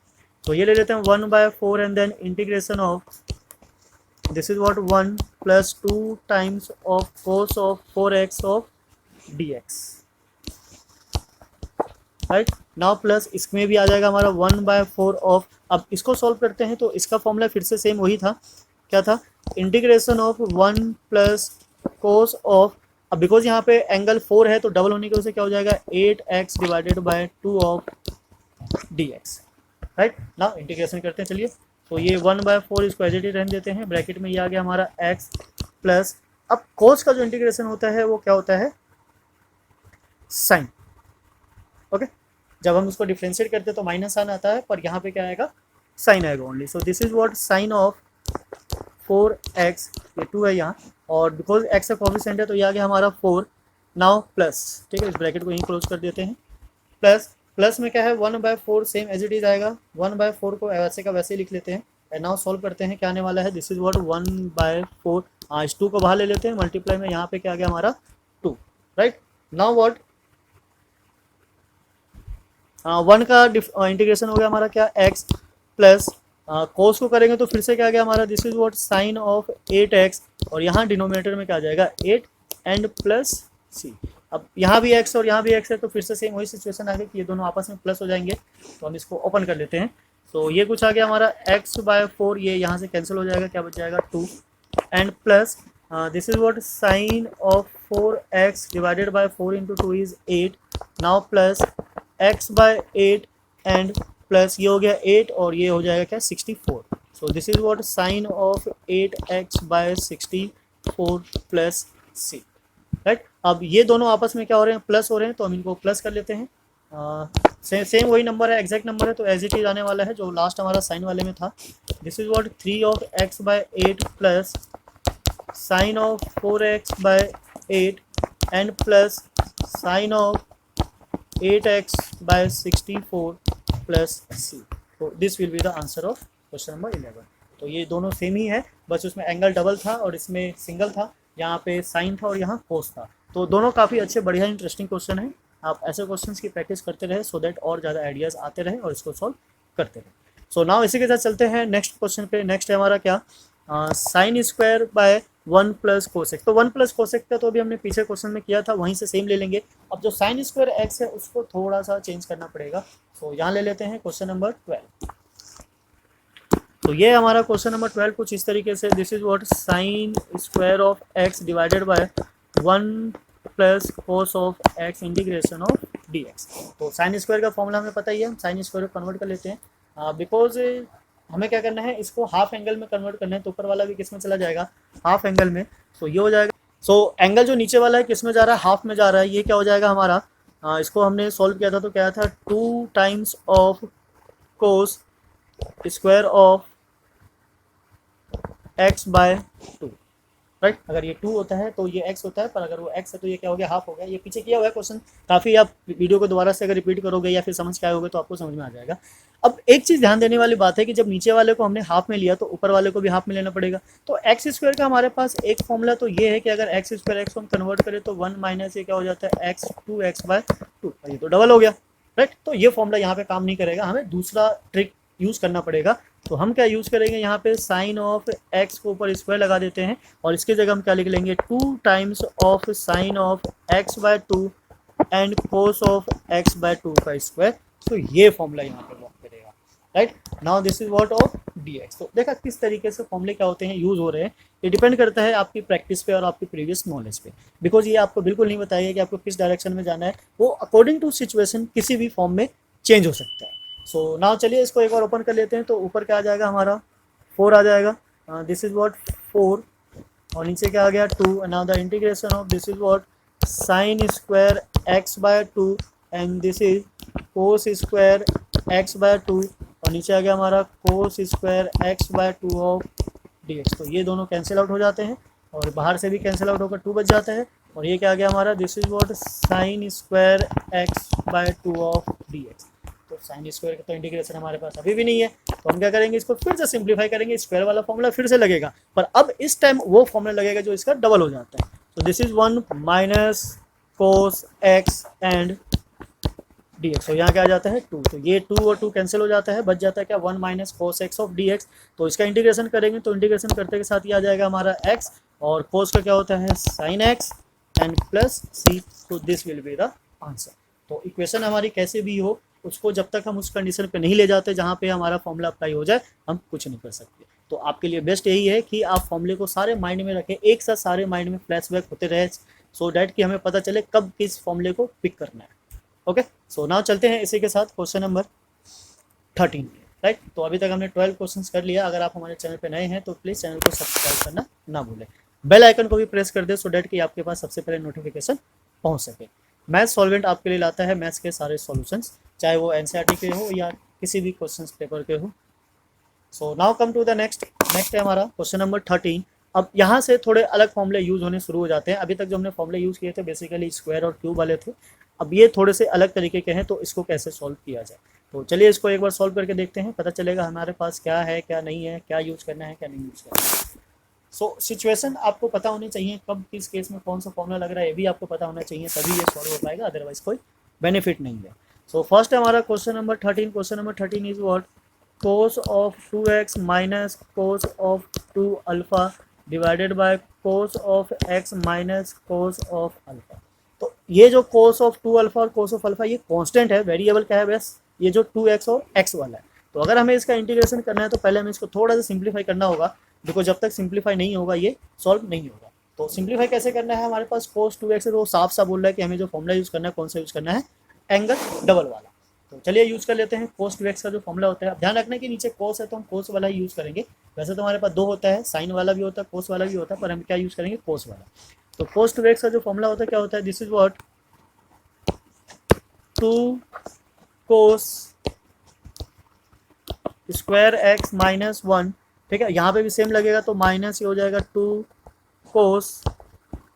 तो ये ले लेते हैं 1/4 and then integration of, this is what 1 plus 2 times of cos of 4x of dx, right. Now plus इसमें भी आ जाएगा हमारा 1/4 ऑफ, अब इसको सॉल्व करते हैं तो इसका फॉर्मूला फिर से सेम वही था, क्या था, integration of 1 plus cos of, अब बिकॉज यहाँ पे एंगल 4 है तो डबल होने की वजह से क्या हो जाएगा 8x divided bye 2 of dx, right. Now integration करते हैं, चलिए। तो ये 1/4 इसको एज इट इज रहने देते हैं, ब्रैकेट में ये आ गया हमारा x प्लस, अब कोस का जो इंटीग्रेशन होता है वो क्या होता है साइन, ओके। जब हम उसको डिफ्रेंशिएट करते हैं तो माइनस साइन आता है, पर यहाँ पे क्या आएगा साइन आएगा only. So this is what sine of 4x, ये 2 है यहाँ, और बिकॉज x का कोफिशिएंट है तो ये आ गया हमारा 4, नाउ प्लस, ठीक है, इस ब्रैकेट को यहीं क्लोज कर देते हैं, प्लस में क्या है 1/4 सेम एज इट इज आएगा, 1/4 को वैसे का वैसे ही लिख लेते हैं, एंड नाउ सॉल्व करते हैं क्या आने वाला है, दिस इज व्हाट 1/4, इस 2 को बाहर ले लेते हैं, मल्टीप्लाई में यहाँ पे क्या आ गया हमारा राइट। नाउ व्हाट, वन का इंटीग्रेशन हो गया हमारा क्या, एक्स प्लस कोस को करेंगे तो फिर से क्या गया हमारा, this is what sine of 8x, और यहाँ डिनोमिनेटर में क्या आ जाएगा 8 एंड प्लस सी। अब यहाँ भी x और यहाँ भी x है, तो फिर से सेम वही सिचुएशन आ गई कि ये दोनों आपस में प्लस हो जाएंगे। तो हम इसको ओपन कर लेते हैं। तो ये कुछ आ गया हमारा x/4, ये यहाँ से कैंसिल हो जाएगा, क्या बच जाएगा 2 and plus this is what sine of 4x divided by 4 into 2 is 8, now plus x/8 and plus ये हो गया 8 और ये हो जाएगा क्या 64। So this is what sine of 8x/64 plus c, right. अब ये दोनों आपस में क्या हो रहे हैं, प्लस हो रहे हैं, तो हम इनको प्लस कर लेते हैं। सेम वही नंबर है, एग्जैक्ट नंबर है, तो एज इट इज आने वाला है जो लास्ट हमारा साइन वाले में था। This is what 3 of x/8 plus sine of 4x/8 and plus sine of 8x/64 plus सी। तो this will be the answer of question number 11। तो ये दोनों सेम ही है, बस उसमें एंगल डबल था और इसमें सिंगल था, यहाँ पे साइन था और यहाँ कोस था। तो दोनों काफ़ी अच्छे बढ़िया इंटरेस्टिंग क्वेश्चन है। आप ऐसे क्वेश्चंस की प्रैक्टिस करते रहे सो दैट और ज़्यादा आइडियाज़ आते रहे और इसको सॉल्व करते रहे। सो नाउ इसी के साथ चलते हैं नेक्स्ट क्वेश्चन पे। नेक्स्ट है हमारा क्या, sine square by 1 plus cosec. तो 1 प्लस कोसेक का तो अभी हमने पीछे क्वेश्चन में किया था, वहीं से सेम ले लेंगे। अब जो साइन स्क्वायर एक्स है उसको थोड़ा सा चेंज करना पड़ेगा। तो यहाँ ले लेते हैं क्वेश्चन नंबर 12। तो ये हमारा क्वेश्चन नंबर 12 कुछ इस तरीके से, this is what sine square of x divided by 1 plus cos of x integration of d x. तो साइन स्क्वायर का फॉर्मूला हमें पता ही है, हम साइन स्क्वायर को कन्वर्ट कर लेते हैं। बिकॉज हमें क्या करना है, इसको हाफ एंगल में कन्वर्ट करना है, तो ऊपर वाला भी किस में चला जाएगा, हाफ एंगल में। सो ये हो जाएगा, सो एंगल जो नीचे वाला है किस में जा रहा है, हाफ में जा रहा है। ये क्या हो जाएगा हमारा, इसको हमने सॉल्व किया था तो क्या था 2 times of cos square of x/2, right. अगर ये 2 होता है तो ये x होता है, पर अगर वो x है तो ये क्या हो गया, हाफ हो गया। ये पीछे किया हुआ है क्वेश्चन, काफ़ी आप वीडियो को दोबारा से अगर रिपीट करोगे या फिर समझ के आए तो आपको समझ में आ जाएगा। अब एक चीज़ ध्यान देने वाली बात है कि जब नीचे वाले को हमने हाफ में लिया तो ऊपर वाले को भी हाफ में लेना पड़ेगा। तो एक्स स्क्वायर का हमारे पास एक फॉर्मूला तो ये है कि अगर एक्स स्क्वायर एक्स को हम कन्वर्ट करें तो 1 माइनस ये क्या हो जाता है x 2x/2, ये तो डबल हो गया, राइट। तो ये फॉर्मूला यहाँ पे काम नहीं करेगा, हमें दूसरा ट्रिक यूज़ करना पड़ेगा। तो हम क्या यूज़ करेंगे, यहाँ पे साइन ऑफ x को ऊपर स्क्वायर लगा देते हैं और इसकी जगह हम क्या लिख लेंगे 2 times of sine of x/2 and cos of x/2 का स्क्वायर। तो ये फॉर्मूला यहाँ पे वर्क करेगा, right. Now this is what of dx। तो देखा किस तरीके से फॉर्मूले क्या होते हैं, यूज़ हो रहे हैं। ये डिपेंड करता है आपकी प्रैक्टिस पे और आपकी प्रीवियस नॉलेज पे, बिकॉज ये आपको बिल्कुल नहीं बताइए कि आपको किस डायरेक्शन में जाना है, वो अकॉर्डिंग टू सिचुएशन किसी भी फॉर्म में चेंज हो सकता है। सो नाउ चलिए इसको एक बार ओपन कर लेते हैं। तो ऊपर क्या आ जाएगा हमारा 4 आ जाएगा, दिस इज व्हाट 4, और नीचे क्या आ गया 2। Now the integration of this is what sine square x/2 and this is cos square x/2, और नीचे आ गया हमारा कोस स्क्वायर x/2 ऑफ dx। तो ये दोनों कैंसिल आउट हो जाते हैं और बाहर से भी कैंसिल आउट होकर 2 बच जाता है। और ये क्या आ गया हमारा, this is what sine square x/2 of dx। तो साइन स्क्वायर का तो इंटीग्रेशन हमारे पास अभी भी नहीं है, तो हम क्या करेंगे, इसको फिर से सिंप्लीफाई करेंगे। स्क्वायर वाला फॉर्मूला फिर से लगेगा, पर अब इस टाइम वो फॉर्मूला लगेगा जो इसका डबल हो जाता है। तो this is 1 minus cos x and dx। तो यहाँ क्या आ जाता है 2, तो ये 2 और 2 कैंसिल हो जाता है, बच जाता है क्या 1 minus cos x of dx। तो इसका इंटीग्रेशन करेंगे तो इंटीग्रेशन करते के साथ ये आ जाएगा हमारा x, और कोस का क्या होता है sine x and plus c। तो this will be the answer. तो इक्वेशन हमारी कैसे भी हो, उसको जब तक हम उस कंडीशन पे नहीं ले जाते जहाँ पे हमारा फॉर्मूला अप्लाई हो जाए, हम कुछ नहीं कर सकते। तो आपके लिए बेस्ट यही है कि आप फॉर्मूले को सारे माइंड में रखें, एक साथ सारे माइंड में फ्लैशबैक होते रहे, सो डैट कि हमें पता चले कब किस फॉर्मूले को पिक करना है। ओके, सो नाउ चलते हैं इसी के साथ क्वेश्चन नंबर 13, राइट। तो अभी तक हमने 12 क्वेश्चन कर लिया। अगर आप हमारे चैनल पर नए हैं तो प्लीज़ चैनल को सब्सक्राइब करना ना भूलें, बेल आइकन को भी प्रेस कर दे सो डैट कि आपके पास सबसे पहले नोटिफिकेशन पहुँच सके। मैथ सॉल्वेंट आपके लिए लाता है मैथ्स के सारे सॉल्यूशंस, चाहे वो एनसीईआरटी के हो या किसी भी क्वेश्चंस पेपर के हो। So now come to the next है हमारा क्वेश्चन नंबर 13। अब यहाँ से थोड़े अलग फॉर्मूले यूज़ होने शुरू हो जाते हैं। अभी तक जो हमने फॉर्मूले यूज़ किए थे बेसिकली स्क्वायर और क्यूब वाले थे, अब ये थोड़े से अलग तरीके के हैं। तो इसको कैसे सॉल्व किया जाए, तो चलिए इसको एक बार सॉल्व करके देखते हैं, पता चलेगा हमारे पास क्या है क्या नहीं है, क्या यूज़ करना है क्या नहीं यूज़ करना है। सो सिचुएशन आपको पता होनी चाहिए, कब किस केस में कौन सा फॉर्मूला लग रहा है ये भी आपको पता होना चाहिए, तभी ये सॉल्व हो पाएगा, अदरवाइज कोई बेनिफिट नहीं है। सो फर्स्ट है हमारा question number 13। Question number 13 is what, cos of 2x minus cos of 2 alpha divided by cos of x minus cos of alpha। तो ये जो cos of 2 alpha और cos of alpha ये constant है, variable क्या है बस ये जो 2x और x वाला है। तो अगर हमें इसका इंटीग्रेशन करना है तो पहले हमें इसको थोड़ा सा सिंप्लीफाई करना होगा, बिकॉज जब तक सिंप्लीफाई नहीं होगा ये सॉल्व नहीं होगा। तो सिंप्लीफाई कैसे करना है, हमारे पास cos 2x है तो साफ साफ बोल रहा है कि हमें जो फॉर्मूला यूज़ करना है कौन सा यूज़ करना है, एंगल डबल वाला। तो चलिए यूज़ कर लेते हैं cos 2x का जो फॉर्मूला होता है। अब ध्यान रखना कि नीचे cos है तो हम cos वाला ही यूज़ करेंगे, वैसे तो हमारे पास दो होता है, साइन वाला भी होता है cos वाला भी होता है, पर हम क्या यूज़ करेंगे cos वाला। तो cos 2x का जो फॉर्मूला होता है क्या होता है, this is what 2 cos square x minus 1, ठीक है, यहाँ पे भी सेम लगेगा तो माइनस ये हो जाएगा 2 cos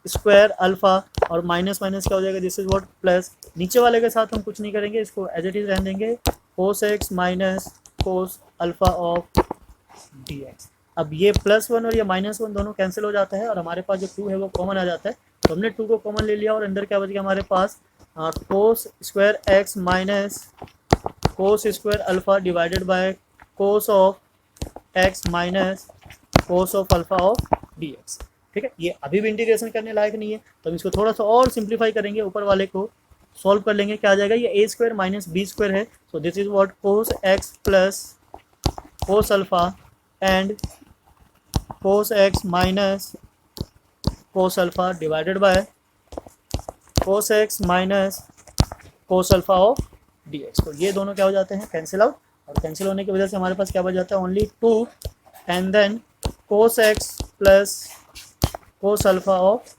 स्क्वायर अल्फा, और माइनस माइनस क्या हो जाएगा, दिस इज व्हाट प्लस, नीचे वाले के साथ हम कुछ नहीं करेंगे, इसको एज इट इज रहने देंगे, cos x minus cos alpha of dx। अब ये +1 और ये -1 दोनों कैंसिल हो जाता है और हमारे पास जो 2 है वो कॉमन आ जाता है, तो हमने 2 को कॉमन ले लिया और अंदर क्या बच गया हमारे पास, cos square x minus cos square alpha divided by cos of x minus cos of alpha of dx। ठीक है, ये अभी भी इंटीग्रेशन करने लायक नहीं है, तो हम इसको थोड़ा सा और सिंप्लीफाई करेंगे, ऊपर वाले को सॉल्व कर लेंगे, क्या आ जाएगा, ये a square minus B square है, so this is what cos x plus cos alpha and cos x minus cos alpha divided by cos x minus cos alpha of dx। तो ये दोनों क्या हो जाते हैं, कैंसिल आउट, और cancel होने की वजह से हमारे पास क्या बच जाता है, only 2 and then cos x plus cos alpha of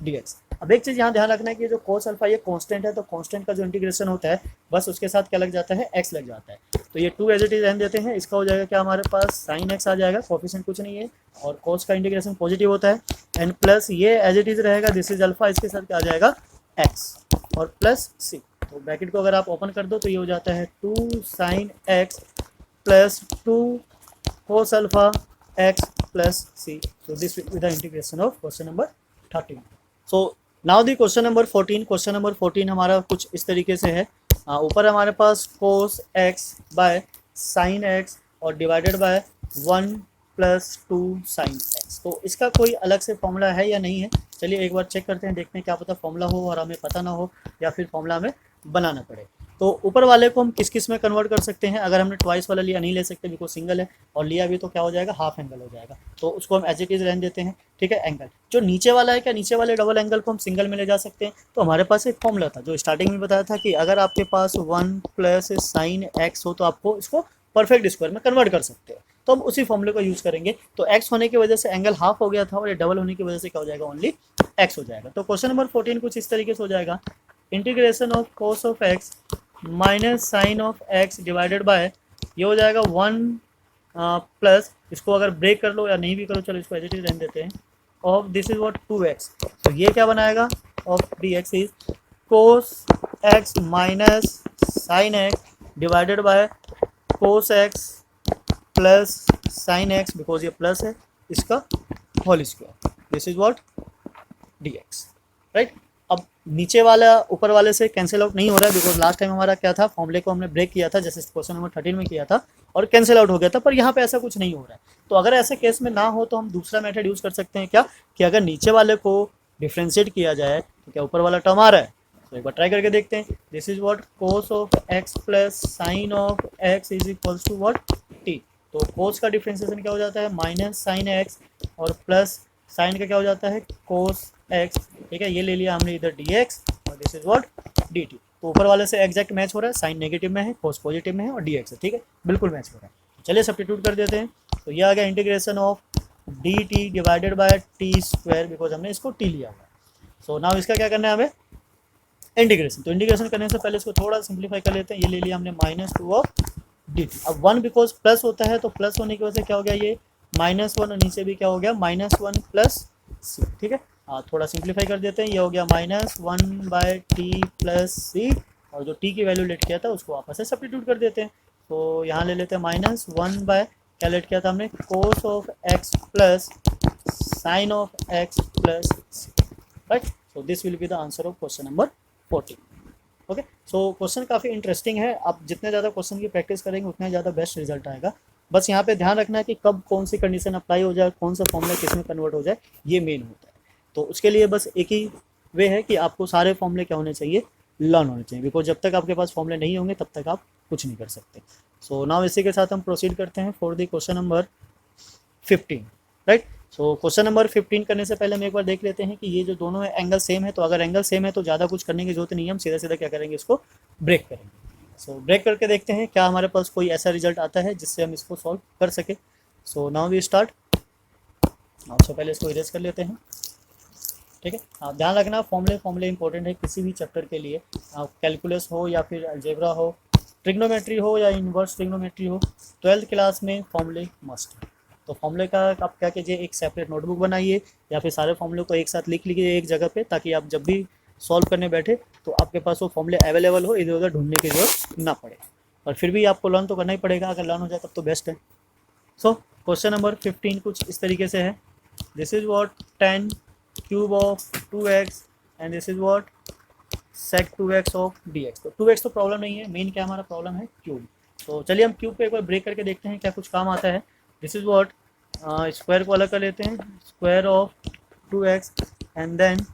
dx। अब एक चीज़ यहाँ ध्यान रखना है कि जो cos अल्फा ये कांस्टेंट है, तो कांस्टेंट का जो इंटीग्रेशन होता है बस उसके साथ क्या लग जाता है, x लग जाता है, तो ये 2 एज इट इज रहने देते हैं, इसका हो जाएगा क्या हमारे पास sin x आ जाएगा, कोफिशिएंट कुछ नहीं है, और cos का इंटीग्रेशन पॉजिटिव होता है, एंड प्लस ये एज इट इज रहेगा, दिस इज अल्फा, इसके साथ क्या आ जाएगा x और प्लस c। तो ब्रैकेट को अगर आप ओपन कर दो तो ये हो जाता है 2 sin x plus 2 cos alpha x plus c। So this will be the integration of question number 13. So now the question number 14. Question number 14 हमारा कुछ इस तरीके से है, ऊपर हमारे पास cos x by sin x और divided by 1 plus 2 sin x। तो इसका कोई अलग से फॉर्मूला है या नहीं है, चलिए एक बार चेक करते हैं, देखते हैं क्या पता फॉर्मूला हो और हमें पता ना हो, या फिर फॉर्मूला हमें बनाना पड़े। तो ऊपर वाले को हम किस किस में कन्वर्ट कर सकते हैं, अगर हमने ट्वाइस वाला लिया नहीं ले सकते बिकॉज सिंगल है, और लिया भी तो क्या हो जाएगा, हाफ एंगल हो जाएगा, तो उसको हम एज इट इज रहने देते हैं। ठीक है, एंगल जो नीचे वाला है, क्या नीचे वाले डबल एंगल को हम सिंगल में ले जा सकते हैं। तो हमारे पास एक फॉर्मूला था जो स्टार्टिंग में बताया था कि अगर आपके पास 1 प्लस साइन एक्स हो तो आपको इसको परफेक्ट स्क्वायर में कन्वर्ट कर सकते हैं, तो हम उसी फॉर्मूले को यूज़ करेंगे। तो x होने की वजह से एंगल हाफ हो गया था, और ये डबल होने की वजह से क्या हो जाएगा, ओनली x हो जाएगा। तो क्वेश्चन नंबर 14 कुछ इस तरीके से हो जाएगा, integration of cos of x minus sine of x divided by, ये हो जाएगा 1 प्लस, इसको अगर ब्रेक कर लो या नहीं भी करो, चलो इसको एज इट इज रहने देते हैं, of this is what 2x, तो ये क्या बनाएगा, of dx is cos x minus sine x divided by cos x plus sine x, because ये प्लस है, इसका whole square, this is what dx, right. अब नीचे वाला ऊपर वाले से कैंसिल आउट नहीं हो रहा है, बिकॉज लास्ट टाइम हमारा क्या था, फॉर्मूले को हमने ब्रेक किया था, जैसे क्वेश्चन नंबर 13 में किया था, और कैंसिल आउट हो गया था, पर यहाँ पे ऐसा कुछ नहीं हो रहा है। तो अगर ऐसे केस में ना हो तो हम दूसरा मेथड यूज़ कर सकते हैं, क्या कि अगर नीचे वाले को डिफ्रेंशिएट किया जाए तो क्या ऊपर वाला टर्म आ रहा है, तो एक बार ट्राई करके देखते हैं। This is what cos of x plus sine of x is equals to what t। तो cos का डिफ्रेंशिएशन क्या हो जाता है, माइनस साइन x, और प्लस साइन का क्या हो जाता है, cos x। ठीक है, ये ले लिया हमने इधर dx, और दिस इज व्हाट dt। तो ऊपर वाले से एग्जैक्ट मैच हो रहा है, साइन नेगेटिव में है, cos पॉजिटिव में है, और dx है, ठीक है, बिल्कुल मैच हो रहा है। चलिए सब्स्टिट्यूट कर देते हैं, तो ये आ गया integration of dt divided by t square, because हमने इसको t लिया हुआ है। सो नाउ इसका क्या करना है हमें, इंटीग्रेशन। तो इंटीग्रेशन करने से पहले इसको थोड़ा सिंप्लीफाई कर लेते हैं, ये ले लिया हमने -2 ऑफ dt। अब 1 बिकॉज प्लस होता है, तो प्लस होने की वजह से क्या हो गया, ये -1, और नीचे भी क्या हो गया, -1 प्लस c। ठीक है, थोड़ा सिंप्लीफाई कर देते हैं, ये हो गया -1 बाय टी प्लस सी, और जो t की वैल्यू लेट किया था उसको वापस से सब्स्टिट्यूट कर देते हैं। तो यहाँ ले लेते हैं -1 बाय क्या लेट किया था हमने, cos of x plus sine of x plus c, right. So this will be the answer of question number 14। Okay, so question काफ़ी इंटरेस्टिंग है, आप जितने ज़्यादा क्वेश्चन की प्रैक्टिस करेंगे उतना ज़्यादा बेस्ट रिजल्ट आएगा। बस यहाँ पे ध्यान रखना है कि कब कौन सी कंडीशन अप्लाई हो जाए, कौन सा फॉर्मूला किस में कन्वर्ट हो जाए, ये मेन होता है। तो उसके लिए बस एक ही वे है कि आपको सारे फॉर्मूले क्या होने चाहिए, लर्न होने चाहिए, बिकॉज जब तक आपके पास फॉर्मूले नहीं होंगे तब तक आप कुछ नहीं कर सकते। सो नाउ इसी के साथ हम प्रोसीड करते हैं for the question number 15, right. So question number 15 करने से पहले हम एक बार देख लेते हैं कि ये जो दोनों है एंगल सेम है, तो अगर एंगल सेम है तो ज़्यादा कुछ करने की जरूरत नहीं है, हम सीधा सीधा क्या करेंगे, इसको ब्रेक करेंगे। सो ब्रेक करके देखते हैं क्या हमारे पास कोई ऐसा रिजल्ट आता है जिससे हम इसको सॉल्व कर सके। So now we start. सबसे पहले इसको इरेज कर लेते हैं, ठीक है। आप ध्यान रखना फॉर्मूले इंपॉर्टेंट है किसी भी चैप्टर के लिए, कैलकुलस हो या फिर अलजेब्रा हो, ट्रिग्नोमेट्री हो या इन्वर्स ट्रिग्नोमेट्री हो, 12th क्लास में फॉर्मूले मस्ट है। तो फॉर्मूले का आप क्या कीजिए, एक सेपरेट नोटबुक बनाइए या फिर सारे फॉर्मूले को एक साथ लिख लीजिए एक जगह पे, ताकि आप जब भी सॉल्व करने बैठे तो आपके पास वो फॉर्मूले अवेलेबल हो, इधर उधर ढूंढने की जरूरत ना पड़े। और फिर भी आपको लर्न तो करना ही पड़ेगा, अगर लर्न हो जाए तब तो बेस्ट है। सो क्वेश्चन नंबर 15 कुछ इस तरीके से है, this is what 10 cube of 2x and this is what sec 2x of dx। तो 2x तो प्रॉब्लम नहीं है, मेन क्या हमारा प्रॉब्लम है, क्यूब। तो चलिए हम क्यूब पे एक बार ब्रेक करके देखते हैं क्या कुछ काम आता है। दिस इज वॉट, स्क्वायर को अलग कर लेते हैं, square of 2x and then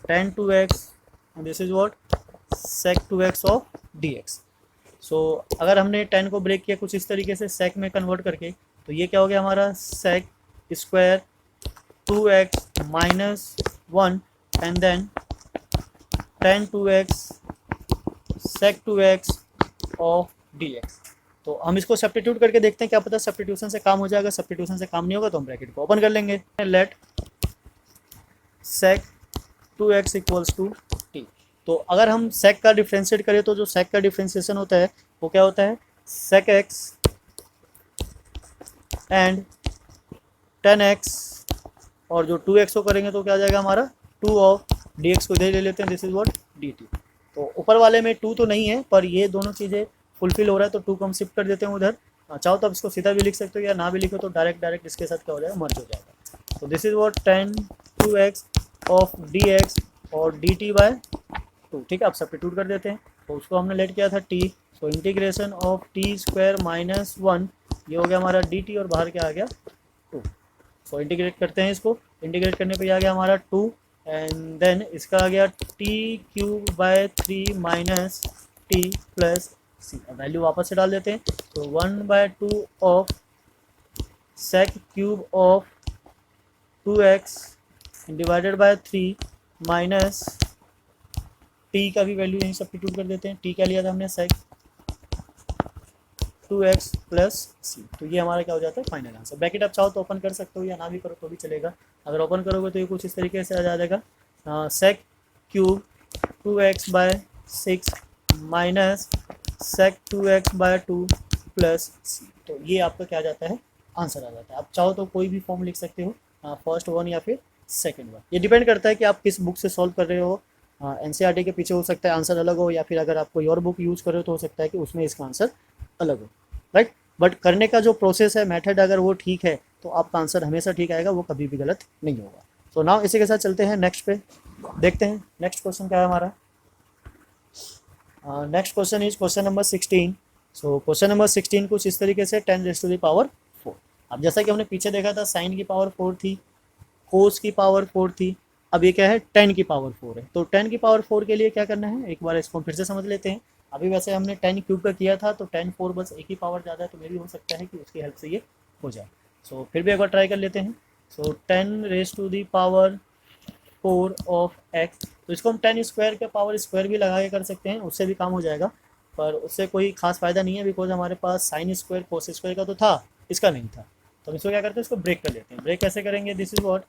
tan 2x and this is what sec 2x of dx। So अगर हमने 10 को ब्रेक किया कुछ इस तरीके से sec में कन्वर्ट करके, तो ये क्या हो गया हमारा sec square 2x minus 1 and then tan 2x sec 2x of dx। तो हम इसको सब्स्टिट्यूट करके देखते हैं, क्या पता सब्स्टिट्यूशन से काम हो जाएगा, सब्स्टिट्यूशन से काम नहीं होगा तो हम ब्रैकेट को ओपन कर लेंगे, let sec 2x equals to t। तो अगर हम sec का डिफ्रेंशिएट करें तो जो sec का डिफ्रेंशिएशन होता है वो क्या होता है, sec x and tan x, और जो 2x को करेंगे तो क्या आ जाएगा हमारा 2 ऑफ dx को इधर ले लेते हैं, दिस इज व्हाट dt। तो ऊपर वाले में 2 तो नहीं है, पर ये दोनों चीज़ें फुलफिल हो रहा है तो 2 को हम शिफ्ट कर देते हैं उधर। चाहो तो आप इसको सीधा भी लिख सकते हो या ना भी लिखो, तो डायरेक्ट इसके साथ क्या हो जाएगा, मर्ज हो जाएगा। तो this is what tan 2x of dx और dt बाय 2, ठीक है। आप सब्स्टिट्यूट कर देते हैं, तो उसको हमने लेट किया था t, so integration of t square minus 1, ये हो गया हमारा dt और बाहर क्या आ गया 2। सो इंटीग्रेट करते हैं, इसको इंटीग्रेट करने पे आ गया हमारा 2 एंड देन इसका आ गया T cube by 3 minus T plus C. अब वैल्यू वापस से डाल देते हैं, तो 1/2 of sec cube of 2x divided by 3 minus T का भी वैल्यू यहीं सब्स्टिट्यूट कर देते हैं, टी क्या लिया था हमने सेक 2x प्लस सी। तो ये हमारा क्या हो जाता है फाइनल आंसर। ब्रैकेट आप चाहो तो ओपन कर सकते हो या ना भी करो तो भी चलेगा, अगर ओपन करोगे तो ये कुछ इस तरीके से आ जाएगा sec cube 2x by 6 minus sec 2x by 2 plus सी। तो ये आपका क्या आ जाता है, आंसर आ जाता है। आप चाहो तो कोई भी फॉर्म लिख सकते हो, फर्स्ट वन या फिर सेकंड वन, ये डिपेंड करता है कि आप किस बुक से सॉल्व कर रहे हो। एनसीईआरटी के पीछे हो सकता है आंसर अलग हो, या फिर अगर आप कोई और बुक यूज़ कर रहे हो तो हो सकता है कि उसमें इसका आंसर अलग हो, राइट। बट करने का जो प्रोसेस है, मेथड, अगर वो ठीक है तो आपका आंसर हमेशा ठीक आएगा, वो कभी भी गलत नहीं होगा। सो नाउ इसी के साथ चलते हैं नेक्स्ट पे, देखते हैं नेक्स्ट क्वेश्चन क्या है हमारा। Next question is question number 16। So question number 16 कुछ इस तरीके से 10 रेज़ टू द पावर 4। अब जैसा कि हमने पीछे देखा था साइन की पावर 4 थी, कोस की पावर 4 थी, अब ये क्या है 10 की पावर 4 है। तो 10 की पावर 4 के लिए क्या करना है, एक बार इसको फिर से समझ लेते हैं। अभी वैसे हमने 10 क्यूब का किया था, तो 10 4 बस एक ही पावर ज़्यादा है, तो मे भी हो सकता है कि उसकी हेल्प से ये हो जाए। सो फिर भी एक बार ट्राई कर लेते हैं। So 10 raise to the power 4 of x, तो इसको हम 10 स्क्वायर के पावर स्क्वायर भी लगा के कर सकते हैं, उससे भी काम हो जाएगा, पर उससे कोई खास फ़ायदा नहीं है, बिकॉज हमारे पास साइन स्क्वायर कोस स्क्वायर का तो था, इसका नहीं था। तो हम इसको क्या करते हैं, इसको ब्रेक कर लेते हैं। ब्रेक कैसे करेंगे, this is what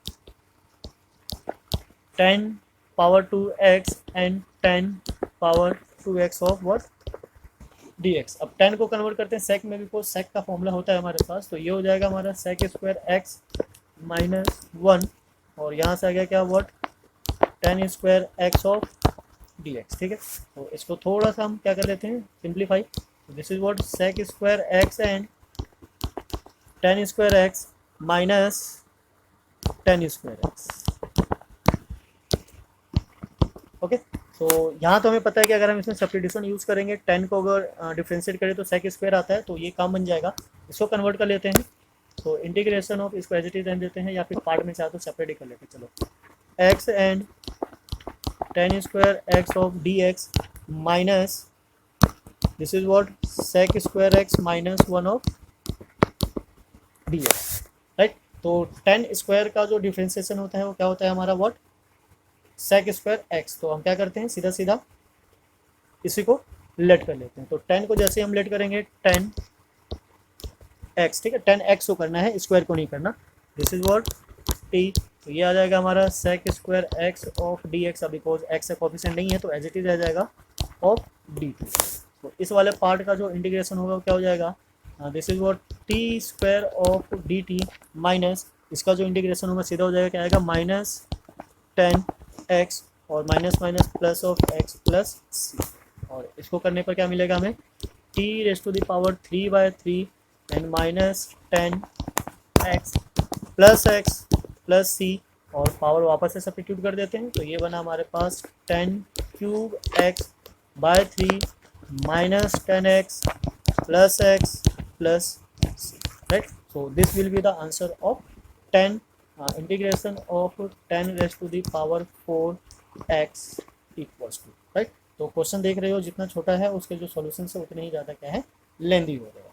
10 power 2x and 10 power 2x of what dx। अब 10 को कन्वर्ट करते हैं सेक में, बिकॉज सेक का फॉर्मूला होता है हमारे पास, तो ये हो जाएगा हमारा सेक स्क्वायर x माइनस 1, और यहाँ से आ गया क्या what 10 square x of dx, ठीक है। तो इसको थोड़ा सा हम क्या कर लेते हैं, simplify. This is what sec square x and 10 square x minus 10 square x. Okay, तो यहाँ तो हमें पता है कि अगर हम इसमें सब्स्टिट्यूशन यूज़ करेंगे 10 को अगर डिफ्रेंशिएट करें तो सेक स्क्वायर आता है, तो ये काम बन जाएगा। इसको कन्वर्ट कर लेते हैं, तो इंटीग्रेशन ऑफ इसको एज इट इज रहने देते हैं, या फिर पार्ट में चाहे तो सेपरेट ही कर लेते हैं। चलो x and 10 square x of d x minus this is what sec square x minus 1 of d x, right. तो 10 स्क्वायर का जो डिफ्रेंसिएशन होता है वो क्या होता है हमारा, वॉट सेक स्क्वायर एक्स। तो हम क्या करते हैं, सीधा सीधा इसी को लेट कर लेते हैं। तो 10 को जैसे हम लेट करेंगे 10 एक्स, ठीक है, 10 एक्स को करना है, स्क्वायर को नहीं करना। दिस इज वॉट टी, तो ये आ जाएगा हमारा sec square x of d x. Because x का कोफिशिएंट नहीं है तो एज इट इज रह जाएगा ऑफ डी टी। तो इस वाले पार्ट का जो इंटीग्रेशन होगा वो क्या हो जाएगा, this is what T square of d T minus इसका जो इंटीग्रेशन होगा सीधा हो जाएगा, क्या आएगा, माइनस 10 एक्स और minus minus plus of x plus C. और इसको करने पर क्या मिलेगा हमें, T raise to the power 3/3 and minus 10 x plus C, और पावर वापस से सब्स्टिट्यूट कर देते हैं। तो ये बना हमारे पास 10 cube x by 3 minus 10 x plus c, right. So this will be the answer of 10 integration of 10 raise to the power 4x equals to, right. तो क्वेश्चन देख रहे हो जितना छोटा है उसके जो सॉल्यूशन है उतने ही ज़्यादा क्या है, लेंदी हो रहा है।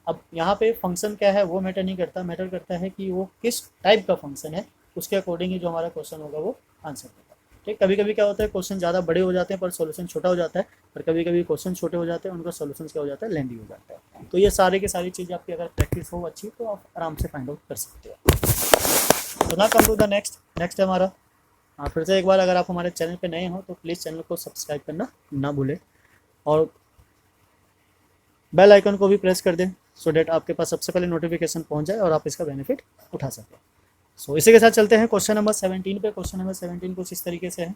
अब यहाँ पे फंक्शन क्या है वो मैटर नहीं करता, मैटर करता है कि वो किस टाइप का फंक्शन है, उसके अकॉर्डिंग ही जो हमारा क्वेश्चन होगा वो आंसर होगा। ठीक, कभी कभी क्या होता है क्वेश्चन ज़्यादा बड़े हो जाते हैं पर सॉल्यूशन छोटा हो जाता है, पर कभी कभी क्वेश्चन छोटे हो जाते हैं उनका सॉल्यूशन क्या हो जाता है, लेंदी हो जाता है। तो ये सारी की सारी चीज़ें आपकी अगर प्रैक्टिस हो अच्छी तो आप आराम से फाइंड आउट कर सकते हो। तो ना कम टू द नेक्स्ट है हमारा, फिर से एक बार अगर आप हमारे चैनल पे नए हो तो प्लीज़ चैनल को सब्सक्राइब करना ना भूलें और बेल आइकन को भी प्रेस कर दें सो डेट आपके पास सबसे पहले नोटिफिकेशन पहुंच जाए और आप इसका बेनिफिट उठा सकें। सो इसी के साथ चलते हैं क्वेश्चन नंबर 17 पे। क्वेश्चन नंबर 17 कुछ इस तरीके से है।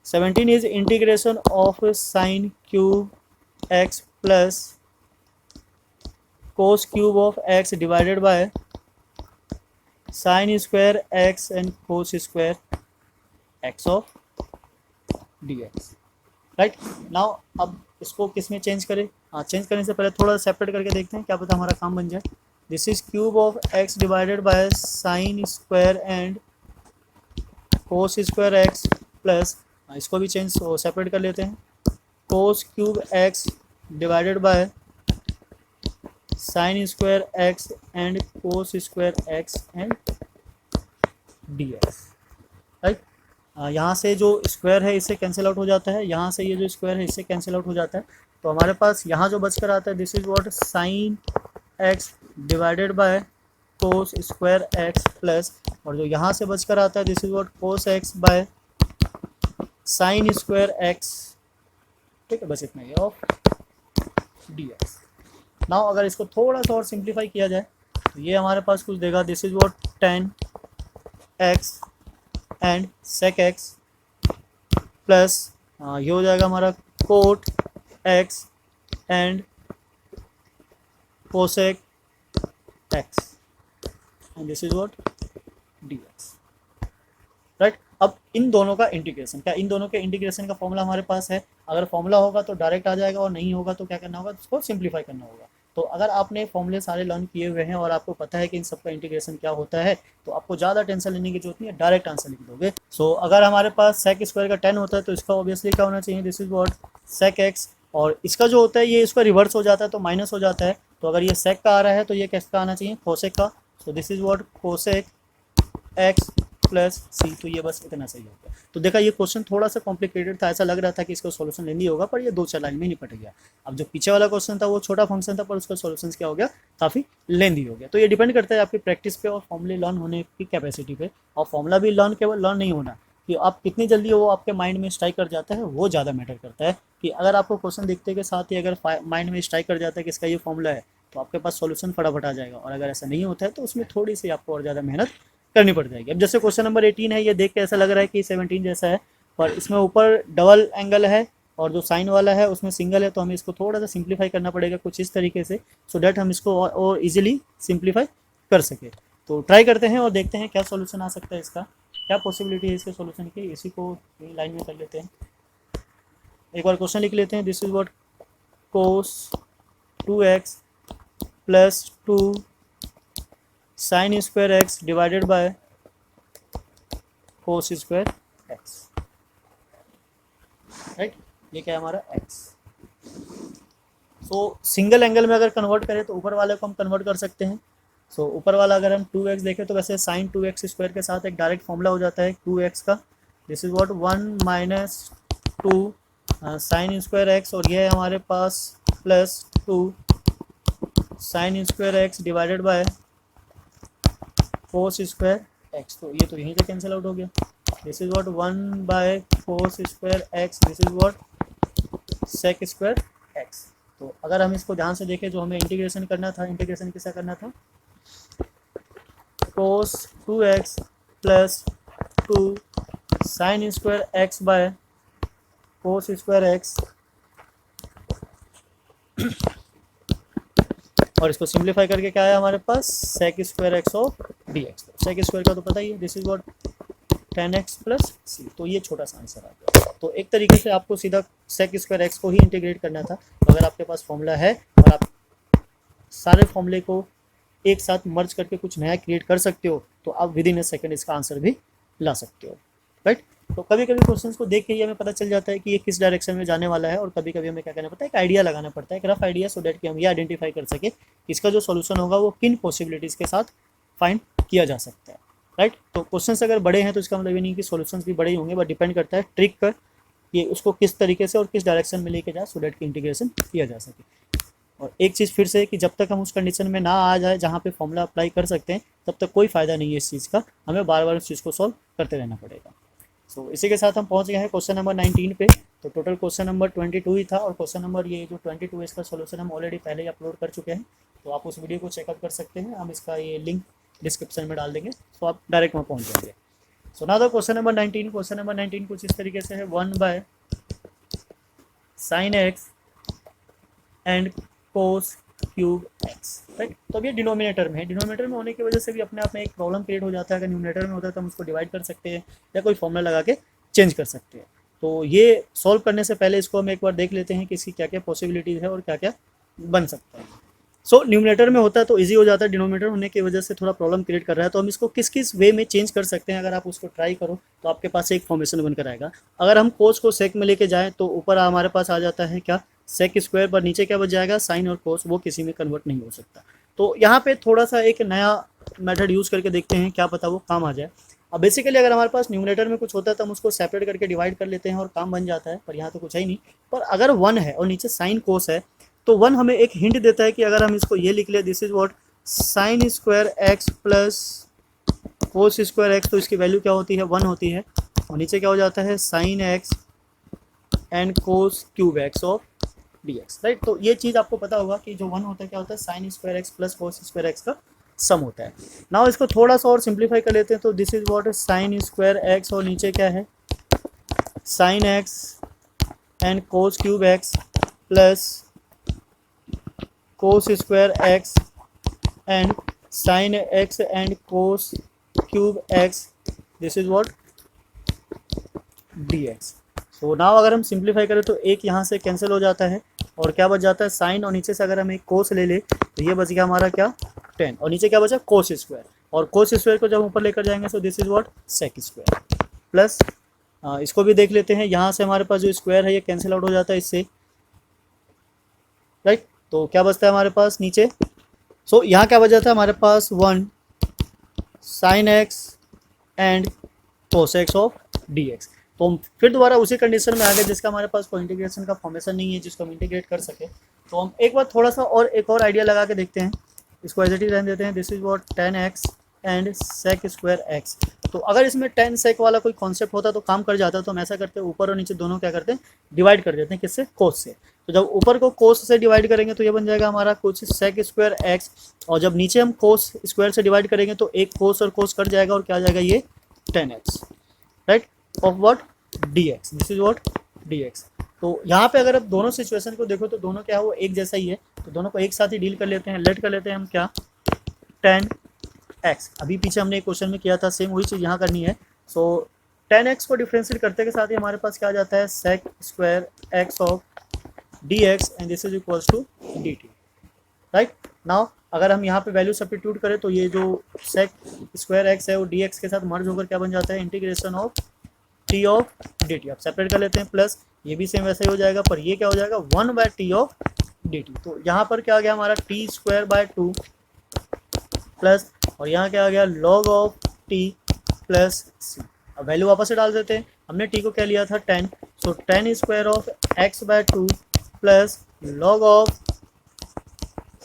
17 is integration of sign cube x plus cos cube of x divided by sine square x and cos square x of d x, right. Now अब इसको किस में चेंज करें, चेंज करने से पहले थोड़ा सेपरेट करके देखते हैं, क्या पता हमारा काम बन जाए। This is cube of x divided by sine square and cos square x plus, इसको भी चेंज सेपरेट कर लेते हैं, कोस cube x divided by sine square x and cos square x and D x, right. यहाँ से जो square है इससे कैंसिल आउट हो जाता है, यहाँ से ये जो स्क्वायर है इससे कैंसिल आउट हो जाता है। तो हमारे पास यहाँ जो बचकर आता है this is what sine x divided by cos square x plus, और जो यहाँ से बचकर आता है this is what cos x by sine square x, ठीक है, बस इतना ही ऑफ डी एक्स। नाउ अगर इसको थोड़ा सा और सिंप्लीफाई किया जाए तो ये हमारे पास कुछ देगा, this is what 10 x and sec x plus ये हो जाएगा हमारा cot x and cosec x and this is what d x, right. अब इन दोनों का इंटीग्रेशन, क्या इन दोनों के इंटीग्रेशन का फॉर्मूला हमारे पास है? अगर फॉर्मूला होगा तो डायरेक्ट आ जाएगा और नहीं होगा तो क्या करना होगा, इसको सिंप्लीफाई करना होगा। तो अगर आपने फॉर्मूले सारे लर्न किए हुए हैं और आपको पता है कि इन सबका इंटीग्रेशन क्या होता है तो आपको ज़्यादा टेंशन लेने की जरूरत नहीं है, डायरेक्ट आंसर लिख दोगे। सो अगर हमारे पास सेक स्क्वायर का 10 होता है तो इसका ऑब्वियसली क्या होना चाहिए, this is what sec x, और इसका जो होता है ये इसका रिवर्स हो जाता है तो माइनस हो जाता है। तो अगर ये सेक का आ रहा है तो ये किसका आना चाहिए, कोसेक का। So this is what cosec x plus सी, तो ये बस इतना सही होगा। तो देखा ये क्वेश्चन थोड़ा सा कॉम्प्लिकेटेड था, ऐसा लग रहा था कि इसका सॉल्यूशन लेंदी होगा पर ये 2-4 लाइन में निपट गया। अब जो पीछे वाला क्वेश्चन था वो छोटा फंक्शन था पर उसका सॉल्यूशन क्या हो गया, काफ़ी लेंदी हो गया। तो ये डिपेंड करता है आपकी प्रैक्टिस पे और फॉर्मूले लर्न होने की कैपेसिटी पे। और फॉर्मूला भी लर्न केवल लर्न नहीं होना कि आप कितनी जल्दी वो आपके माइंड में स्ट्राइक कर जाता है, वो ज़्यादा मैटर करता है। कि अगर आपको क्वेश्चन दिखते के साथ ही अगर माइंड में स्ट्राइक कर जाता है कि इसका ये फॉर्मूला है तो आपके पास सॉल्यूशन फटाफट आ जाएगा, और अगर ऐसा नहीं होता है तो उसमें थोड़ी सी आपको और ज़्यादा मेहनत करनी पड़ जाएगी। अब जैसे क्वेश्चन नंबर 18 है, ये देख के ऐसा लग रहा है कि 17 जैसा है पर इसमें ऊपर डबल एंगल है और जो साइन वाला है उसमें सिंगल है, तो हमें इसको थोड़ा सा सिंप्लीफाई करना पड़ेगा कुछ इस तरीके से, सो डैट हम इसको और इजीली सिंप्लीफाई कर सके। तो ट्राई करते हैं और देखते हैं क्या सॉल्यूशन आ सकता है इसका, क्या पॉसिबिलिटी है इसके सॉल्यूशन की। इसी को लाइन में कर लेते हैं, एक बार क्वेश्चन लिख लेते हैं। This is what cos 2x plus 2 sin square x divided by cos square x, right. ये क्या है हमारा x। सो सिंगल एंगल में अगर कन्वर्ट करें तो ऊपर वाले को हम कन्वर्ट कर सकते हैं। सो ऊपर वाला अगर हम 2x देखें तो वैसे sin 2x स्क्वायर के साथ एक डायरेक्ट फॉर्मूला हो जाता है 2x का। This is what 1 minus 2 sine square x, और ये है हमारे पास plus 2 sine square x divided by cos square x. तो ये तो यहीं से कैंसिल आउट हो गया। This is what 1 by cos square x, this is what sec square x. तो अगर हम इसको ध्यान से देखें, जो हमें इंटीग्रेशन करना था, इंटीग्रेशन किसका करना था, cos 2x plus 2 sine square x by cos square x, और इसको सिंप्लीफाई करके क्या है हमारे पास sec square x of d x. Sec square का तो पता ही है, this is what 10x plus सी। तो ये छोटा सा आंसर आ गया। तो एक तरीके से आपको सीधा सेक स्क्वायर एक्स को ही इंटीग्रेट करना था। तो अगर आपके पास फॉर्मूला है और आप सारे फॉर्मूले को एक साथ मर्ज करके कुछ नया क्रिएट कर सकते हो, तो आप विद इन ए सेकेंड इसका आंसर भी ला सकते हो, राइट। तो कभी कभी क्वेश्चंस को देख के ही हमें पता चल जाता है कि ये किस डायरेक्शन में जाने वाला है, और कभी कभी हमें क्या करना पड़ता है, एक आइडिया लगाना पड़ता है, एक रफ आइडिया, सो डैट कि हम ये आइडेंटिफाई कर सके कि इसका जो सॉल्यूशन होगा वो किन पॉसिबिलिटीज़ के साथ फाइंड किया जा सकता है, राइट। तो क्वेश्चंस अगर बड़े हैं तो इसका मतलब ये नहीं कि सॉल्यूशंस भी बड़े ही होंगे, बट डिपेंड करता है ट्रिक पर कि उसको किस तरीके से और किस डायरेक्शन में लेके जाए, सो डैट कि इंटीग्रेशन किया जा सके। और एक चीज़ फिर से कि जब तक हम उस कंडीशन में ना आ जाए जहाँ पे फॉर्मूला अप्लाई कर सकते हैं, तब तक कोई फ़ायदा नहीं है इस चीज़ का, हमें बार बार उस चीज़ को सॉल्व करते रहना पड़ेगा। सो इसी के साथ हम पहुंच गए हैं क्वेश्चन नंबर 19 पे। तो टोटल क्वेश्चन नंबर 22 ही था, और क्वेश्चन नंबर ये जो 22 है इसका सॉल्यूशन हम ऑलरेडी पहले ही अपलोड कर चुके हैं, तो आप उस वीडियो को चेकआउट कर सकते हैं। हम इसका ये लिंक डिस्क्रिप्शन में डाल देंगे, तो आप डायरेक्ट वहाँ पहुँच जाएंगे। सो ना तो क्वेश्चन नंबर 19, क्वेश्चन नंबर 19 कुछ इस तरीके से है, 1 by sine x and cos cube x, right. तो अब ये डिनोमिनेटर में है, डिनोमिनेटर में होने की वजह से भी अपने आप में एक प्रॉब्लम क्रिएट हो जाता है। अगर न्यूमिनेटर में होता है तो हम उसको डिवाइड कर सकते हैं या कोई फॉर्मूला लगा के चेंज कर सकते हैं। तो ये सॉल्व करने से पहले इसको हम एक बार देख लेते हैं कि इसकी क्या क्या पॉसिबिलिटीज़ है और क्या क्या बन सकता है। सो न्यूमिनेटर में होता है तो ईजी हो जाता है, डिनोमिनेटर होने की वजह से थोड़ा प्रॉब्लम क्रिएट कर रहा है, तो हम इसको किस किस वे में चेंज कर सकते हैं। अगर आप उसको ट्राई करो तो आपके पास एक फॉर्मेशन बनकर आएगा। अगर हम कोस को सेक में लेके जाएँ तो ऊपर हमारे पास आ जाता है क्या, सेक स्क्वायर, पर नीचे क्या बच जाएगा, साइन और कोस, वो किसी में कन्वर्ट नहीं हो सकता। तो यहाँ पे थोड़ा सा एक नया मेथड यूज़ करके देखते हैं, क्या पता वो काम आ जाए। अब बेसिकली अगर हमारे पास न्यूमिनेटर में कुछ होता है तो हम उसको सेपरेट करके डिवाइड कर लेते हैं और काम बन जाता है, पर यहाँ तो कुछ है ही नहीं। पर अगर 1 है और नीचे साइन कोस है तो 1 हमें एक हिंट देता है कि अगर हम इसको ये लिख ले, this is what sine square x plus cos square x, तो इसकी वैल्यू क्या होती है, 1 होती है, और नीचे क्या हो जाता है, sine x and cos cube x of d x, right. तो ये चीज़ आपको पता होगा कि जो 1 होता है क्या होता है, sign square x plus cos square x का सम होता है। नाउ इसको थोड़ा सा और सिंप्लीफाई कर लेते हैं, तो this is what sine square x, और नीचे क्या है, sine x and cos cube x plus cos square x and sine x and cos cube x, this is what d x. So now अगर हम सिंप्लीफाई करें तो एक यहाँ से कैंसिल हो जाता है, और क्या बच जाता है, साइन, और नीचे से अगर हम एक कोस ले ले तो ये बच गया हमारा क्या, 10, और नीचे क्या बचा, कोस स्क्वायर, और कोस स्क्वायर को जब ऊपर लेकर जाएंगे तो this is what sec square plus, इसको भी देख लेते हैं, यहाँ से हमारे पास जो स्क्वायर है ये कैंसिल आउट हो जाता है इससे, राइट। तो क्या बचता है हमारे पास नीचे, सो यहाँ क्या बच जाता है हमारे पास 1 sine x and cos x of d x. तो हम फिर दोबारा उसी कंडीशन में आ गए जिसका हमारे पास कोई इंटीग्रेशन का फॉर्मेशन नहीं है जिसको हम इंटीग्रेट कर सके। तो हम एक बार थोड़ा सा और एक और आइडिया लगा के देखते हैं, इसको एज इट इज रहने देते हैं, this is what 10x and sec square x. तो अगर इसमें 10 सेक वाला कोई कॉन्सेप्ट होता तो काम कर जाता, तो हम ऐसा करते हैं ऊपर और नीचे दोनों क्या करते हैं, डिवाइड कर देते हैं, किससे, कोस से। तो जब ऊपर को कोस से डिवाइड करेंगे तो ये बन जाएगा हमारा कुछ सेक स्क्वायर एक्स, और जब नीचे हम कोस स्क्वायर से डिवाइड करेंगे तो एक कोस और कोस कट जाएगा और क्या आ जाएगा, ये 10x, right, of what, dx, this is what dx। तो यहाँ पे अगर आप दोनों सिचुएशन को देखो तो दोनों क्या है वो एक जैसा ही है, तो दोनों को एक साथ ही डील कर लेते हैं। लेट कर लेते हैं हम क्या, 10x, अभी पीछे हमने एक क्वेश्चन में किया था, सेम वही चीज़ यहाँ करनी है। सो 10x को डिफ्रेंशिएट करते के साथ ही हमारे पास क्या आ जाता है, sec square x of dx and this is equals to dt, right. Now अगर हम यहाँ पे वैल्यू सब्स्टिट्यूट करें तो ये जो sec स्क्वायर x है वो dx के साथ मर्ज होकर क्या बन जाता है, integration of t of dt। आप सेपरेट कर लेते हैं, प्लस ये भी सेम वैसे ही हो जाएगा, पर ये क्या हो जाएगा 1/t ऑफ dt। तो यहाँ पर क्या आ गया हमारा t स्क्वायर बाय 2 प्लस, और यहाँ क्या आ गया log of t plus c। अब वैल्यू वापस से डाल देते हैं, हमने t को क्या लिया था 10, so 10 square of x by 2 plus log of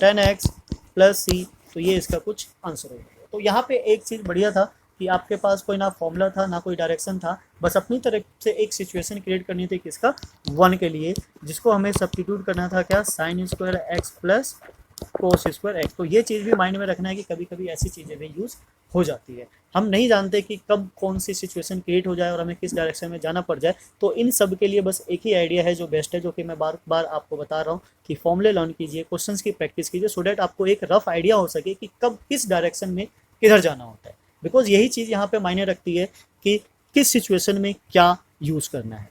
10x plus c। तो ये इसका कुछ आंसर होगा। तो यहाँ पे एक चीज़ बढ़िया था कि आपके पास कोई ना फॉर्मूला था ना कोई डायरेक्शन था, बस अपनी तरफ से एक सिचुएशन क्रिएट करनी थी किसका, 1 के लिए, जिसको हमें सब्स्टिट्यूट करना था क्या, sign square x plus cos square x. तो ये चीज़ भी माइंड में रखना है कि कभी कभी ऐसी चीज़ें भी यूज़ हो जाती है, हम नहीं जानते कि कब कौन सी सिचुएशन क्रिएट हो जाए और हमें किस डायरेक्शन में जाना पड़ जाए। तो इन सब के लिए बस एक ही आइडिया है जो बेस्ट है, जो कि मैं बार बार आपको बता रहा हूँ कि फॉर्मूले लर्न कीजिए, क्वेश्चंस की प्रैक्टिस कीजिए, सो डैट आपको एक रफ आइडिया हो सके कि कब किस डायरेक्शन में किधर जाना होता है। बिकॉज यही चीज़ यहाँ पे मायने रखती है कि किस सिचुएशन में क्या यूज़ करना है,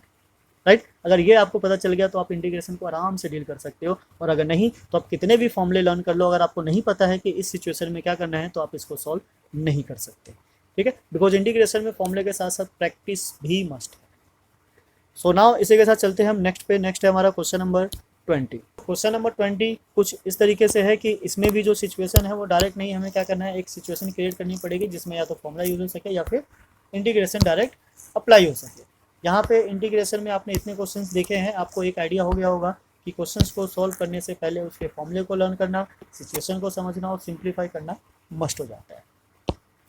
राइट। अगर ये आपको पता चल गया तो आप इंटीग्रेशन को आराम से डील कर सकते हो, और अगर नहीं तो आप कितने भी फॉर्मूले लर्न कर लो, अगर आपको नहीं पता है कि इस सिचुएशन में क्या करना है तो आप इसको सॉल्व नहीं कर सकते, ठीक है। बिकॉज इंटीग्रेशन में फॉर्मूले के साथ साथ प्रैक्टिस भी मस्ट है। सो नाउ इसी के साथ चलते हैं हम नेक्स्ट पे। नेक्स्ट है हमारा क्वेश्चन नंबर 20। क्वेश्चन नंबर 20 कुछ इस तरीके से है कि इसमें भी जो सिचुएशन है वो डायरेक्ट नहीं, हमें क्या करना है, एक सिचुएशन क्रिएट करनी पड़ेगी जिसमें या तो फॉर्मूला यूज हो सके या फिर इंटीग्रेशन डायरेक्ट अप्लाई हो सके। यहाँ पे इंटीग्रेशन में आपने इतने क्वेश्चंस देखे हैं, आपको एक आइडिया हो गया होगा कि क्वेश्चंस को सॉल्व करने से पहले उसके फॉर्मूले को लर्न करना, सिचुएशन को समझना और सिंप्लीफाई करना मस्ट हो जाता है।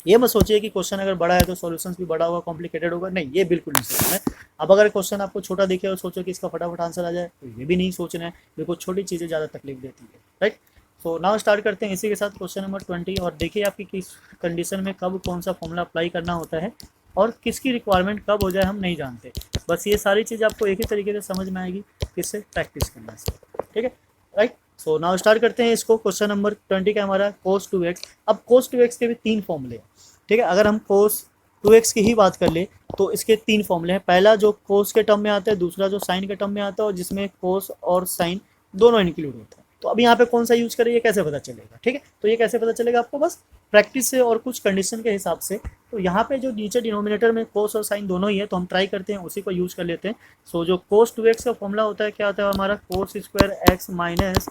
ये मत सोचिए कि क्वेश्चन अगर बड़ा है तो सॉल्यूशंस भी बड़ा होगा, कॉम्प्लिकेटेड होगा, नहीं, ये बिल्कुल नहीं सोचना है। अब अगर क्वेश्चन आपको छोटा दिखे और सोचो कि इसका फटाफट आंसर आ जाए, तो ये भी नहीं सोचना है, बिल्कुल छोटी चीज़ें ज़्यादा तकलीफ देती है, राइट। सो नाउ स्टार्ट करते हैं इसी के साथ क्वेश्चन नंबर 20। और देखिए आपकी किस कंडीशन में कब कौन सा फॉर्मूला अप्लाई करना होता है और किसकी रिक्वायरमेंट कब हो जाए हम नहीं जानते। बस ये सारी चीज़ आपको एक ही तरीके से समझ में आएगी, किससे, प्रैक्टिस करने से, ठीक है, राइट। सो नाउ स्टार्ट करते हैं इसको। क्वेश्चन नंबर 20 का हमारा cos 2x। अब cos 2x के भी 3 फॉर्मूले हैं, ठीक है। अगर हम cos 2x की ही बात कर ले तो इसके 3 फॉर्मूले हैं। पहला जो cos के टर्म में आता है, दूसरा जो साइन के टर्म में आता है, और जिसमें cos और साइन दोनों इंक्लूड होता है। तो अब यहाँ पे कौन सा यूज़ करें ये कैसे पता चलेगा, ठीक है। तो ये कैसे पता चलेगा आपको, बस प्रैक्टिस से और कुछ कंडीशन के हिसाब से। तो यहाँ पे जो नीचे डिनोमिनेटर में cos और साइन दोनों ही है, तो हम ट्राई करते हैं उसी को यूज़ कर लेते हैं। सो जो cos 2x का फॉर्मूला होता है क्या आता है हमारा, cos square x minus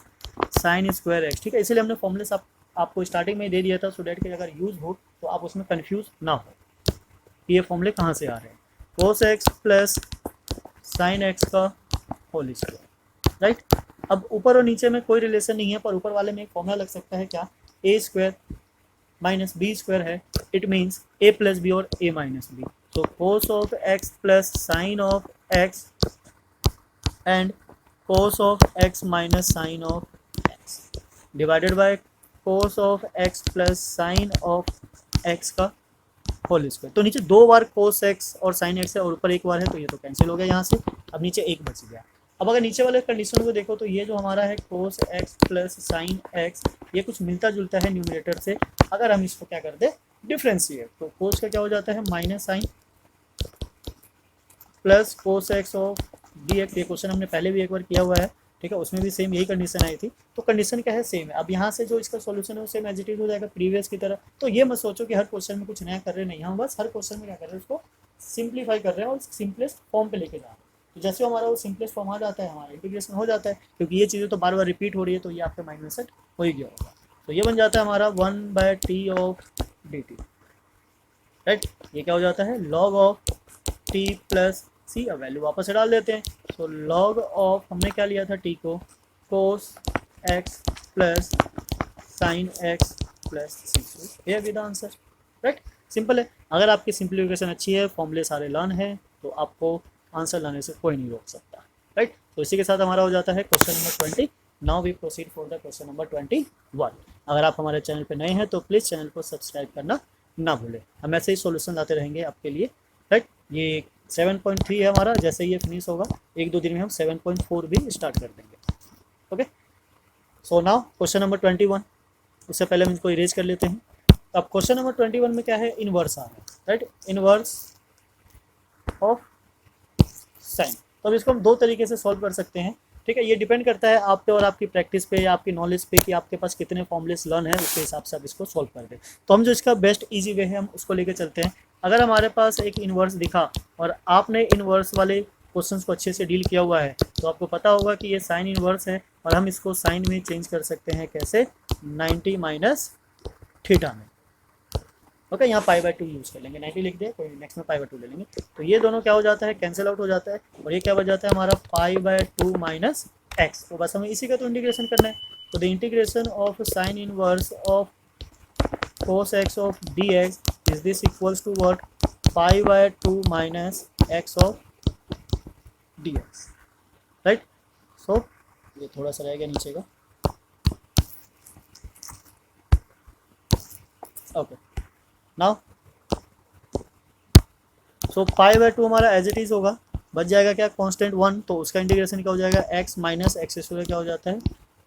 sine square x, ठीक है। इसीलिए हमने फॉर्मूले आपको स्टार्टिंग में दे दिया था, सो डैट कि अगर यूज़ हो तो आप उसमें कंफ्यूज ना हो कि ये फॉर्मूले कहाँ से आ रहे हैं। cos x plus sine x का होल स्क्वायर, राइट। अब ऊपर और नीचे में कोई रिलेशन नहीं है, पर ऊपर वाले में एक फॉर्मूला लग सकता है क्या, a square minus B square है, it means a plus b और a minus b. So cos of x plus sine of x and cos of x minus sine of x divided by cos of x plus sine of x का whole square. तो नीचे 2 बार cos x और sin x है और ऊपर एक बार है, तो ये तो कैंसिल हो गया यहाँ से, अब नीचे एक बच गया। अब अगर नीचे वाले कंडीशन को देखो तो ये जो हमारा है cos x plus sine x, ये कुछ मिलता जुलता है न्यूमरेटर से। अगर हम इसको क्या कर दे, डिफ्रेंशिएट, तो cos का क्या हो जाता है minus sine plus cos x of dx। ये क्वेश्चन हमने पहले भी एक बार किया हुआ है, ठीक है, उसमें भी सेम यही कंडीशन आई थी। तो कंडीशन क्या है, सेम है। अब यहाँ से जो इसका सॉल्यूशन है वो सेम एज इट इज हो जाएगा प्रीवियस की तरह। तो ये मत सोचो कि हर क्वेश्चन में कुछ नया कर रहे नहीं, हम बस हर क्वेश्चन में क्या कर रहे हैं, उसको सिंप्लीफाई कर रहे हैं और सिंपलेस्ट फॉर्म पे लेके जा रहे हैं। तो जैसे हमारा वो सिंपलेस्ट फॉर्म आ जाता है, हमारा इंटीग्रेशन हो जाता है, क्योंकि ये चीज़ें तो बार बार रिपीट हो रही है, तो ये आपके माइंड में सेट हो ही गया होगा। तो ये बन जाता है हमारा 1/t ऑफ dt, राइट। ये क्या हो जाता है, log of t plus c। अब वैल्यू वापस से डाल देते हैं। तो log ऑफ, हमने क्या लिया था t को, cos x plus sine x plus c। ये विद आंसर, राइट। सिंपल है। अगर आपकी सिंप्लीफिकेशन अच्छी है, फॉर्मूले सारे लर्न है, तो आपको आंसर लाने से कोई नहीं रोक सकता, राइट। तो इसी के साथ हमारा हो जाता है question number 20। Now we proceed for the question number 21। अगर आप हमारे चैनल पर नए हैं तो प्लीज़ चैनल को सब्सक्राइब करना ना भूलें, हम ऐसे ही सॉल्यूशन लाते रहेंगे आपके लिए, राइट। ये 7.3 है हमारा, जैसे ये फिनिश होगा 1-2 दिन में हम 7.4 भी स्टार्ट कर देंगे। Okay, so now question number 21, उससे पहले हम इसको इरेज कर लेते हैं। अब क्वेश्चन नंबर 21 में क्या है, इनवर्स आ रहा है, राइट, इनवर्स ऑफ साइन। तो अब इसको हम दो तरीके से सॉल्व कर सकते हैं, ठीक है। ये डिपेंड करता है आप पे और आपकी प्रैक्टिस पे या आपकी नॉलेज पे कि आपके पास कितने फॉर्मूलेस लर्न है, उसके हिसाब से आप इसको सॉल्व कर दें। तो हम जो इसका बेस्ट इजी वे है हम उसको लेके चलते हैं। अगर हमारे पास एक इनवर्स दिखा और आपने इनवर्स वाले क्वेश्चंस को अच्छे से डील किया हुआ है तो आपको पता होगा कि ये साइन इनवर्स है और हम इसको साइन में चेंज कर सकते हैं, कैसे, 90 माइनस थीटा में। ओके, यहाँ π/2 यूज़ कर लेंगे, 90 लिख दिया, कोई नेक्स्ट में π/2 ले लेंगे। तो ये दोनों क्या हो जाता है, कैंसिल आउट हो जाता है और ये क्या बच जाता है हमारा π/2 माइनस एक्स। तो बस हमें इसी का तो इंटीग्रेशन करना है। तो the integration of sine inverse of cos x of dx is this equals to what, π/2 minus x of dx, right. So ये थोड़ा सा रह गया नीचे का, ओके। नाउ सो π/2 हमारा एज इट इज़ होगा, बच जाएगा क्या, कांस्टेंट 1, तो उसका इंटीग्रेशन क्या हो जाएगा, x माइनस एक्स स्क्वायर क्या हो जाता है,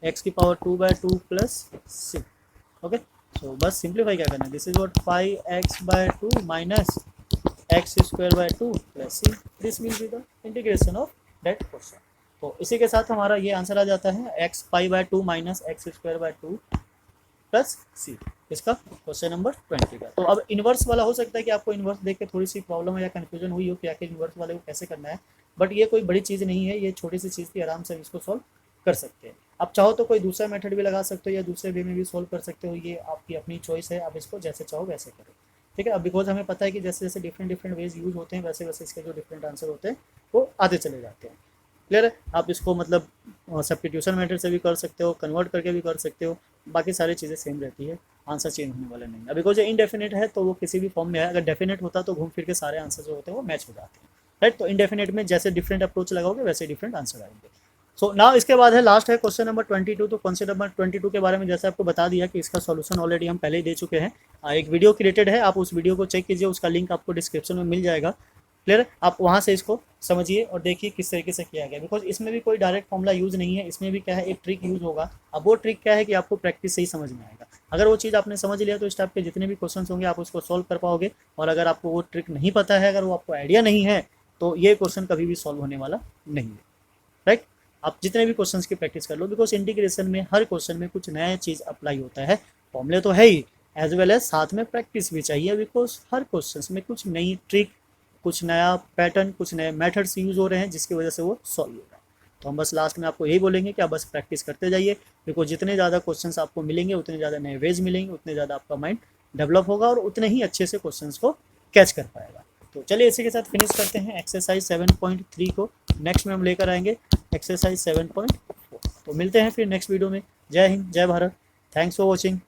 x की पावर 2/2 प्लस c। ओके, सो बस सिंप्लीफाई क्या करना है, this is what πx/2 minus x square by 2 plus c, this will be the integration of that question. तो इसी के साथ हमारा ये आंसर आ जाता है, x π/2 minus x square by 2 plus c, इसका क्वेश्चन नंबर 20 का। तो अब इन्वर्स वाला हो सकता है कि आपको इन्वर्स देख के थोड़ी सी प्रॉब्लम या कन्फ्यूजन हुई हो कि आखिर इन्वर्स वाले को कैसे करना है, बट ये कोई बड़ी चीज़ नहीं है, ये छोटी सी चीज़ थी, आराम से इसको सॉल्व कर सकते हैं। आप चाहो तो कोई दूसरा मेथड भी लगा सकते हो या दूसरे वे में भी सॉल्व कर सकते हो, ये आपकी अपनी चॉइस है, आप इसको जैसे चाहो वैसे करो, ठीक है। अब बिकॉज हमें पता है कि जैसे जैसे डिफरेंट वेज यूज़ होते हैं वैसे वैसे इसके जो डिफरेंट आंसर होते हैं वो आते चले जाते हैं। क्लियर है, आप इसको मतलब सब्स्टिट्यूशन मेथड से भी कर सकते हो, कन्वर्ट करके भी कर सकते हो, बाकी सारी चीज़ें सेम रहती है, आंसर चेंज होने वाला नहीं है। बिकॉज ये इनडेफिनेट है तो वो किसी भी फॉर्म में है, अगर डेफिनेट होता तो घूम फिर के सारे आंसर जो होते हैं वो मैच हो जाते हैं, राइट। तो इनडेफिनेट में जैसे डिफरेंट अप्रोच लगाओगे वैसे डिफरेंट आंसर आएंगे। सो नाउ इसके बाद है लास्ट है क्वेश्चन नंबर 22। तो क्वेश्चन नंबर 22 के बारे में जैसे आपको बता दिया कि इसका सॉल्यूशन ऑलरेडी हम पहले ही दे चुके हैं, एक वीडियो क्रिएटेड है, आप उस वीडियो को चेक कीजिए, उसका लिंक आपको डिस्क्रिप्शन में मिल जाएगा। क्लियर, आप वहाँ से इसको समझिए और देखिए किस तरीके से किया गया, बिकॉज इसमें भी कोई डायरेक्ट फॉर्मूला यूज़ नहीं है, इसमें भी क्या है, एक ट्रिक यूज़ होगा। अब वो ट्रिक क्या है कि आपको प्रैक्टिस से ही समझ में आएगा। अगर वो चीज़ आपने समझ लिया तो इस टाइप के जितने भी क्वेश्चन होंगे आप उसको सॉल्व कर पाओगे, और अगर आपको वो ट्रिक नहीं पता है, अगर वो आपको आइडिया नहीं है, तो ये क्वेश्चन कभी भी सॉल्व होने वाला नहीं है, राइट। आप जितने भी क्वेश्चंस की प्रैक्टिस कर लो, बिकॉज इंटीग्रेशन में हर क्वेश्चन में कुछ नया चीज़ अप्लाई होता है, फॉर्मूले तो है ही, एज वेल एज साथ में प्रैक्टिस भी चाहिए, बिकॉज हर क्वेश्चन में कुछ नई ट्रिक, कुछ नया पैटर्न, कुछ नए मेथड्स यूज़ हो रहे हैं जिसकी वजह से वो सॉल्व हो रहा है। तो हम बस लास्ट में आपको यही बोलेंगे कि आप बस प्रैक्टिस करते जाइए, बिकॉज जितने ज़्यादा क्वेश्चंस आपको मिलेंगे उतने ज़्यादा नए वेज मिलेंगे, उतने ज़्यादा आपका माइंड डेवलप होगा और उतने ही अच्छे से क्वेश्चंस को कैच कर पाएगा। तो चलिए इसी के साथ फिनिश करते हैं एक्सरसाइज 7.3 को। नेक्स्ट में हम लेकर आएंगे एक्सरसाइज 7.4। तो मिलते हैं फिर नेक्स्ट वीडियो में। जय हिंद, जय भारत, थैंक्स फॉर वॉचिंग।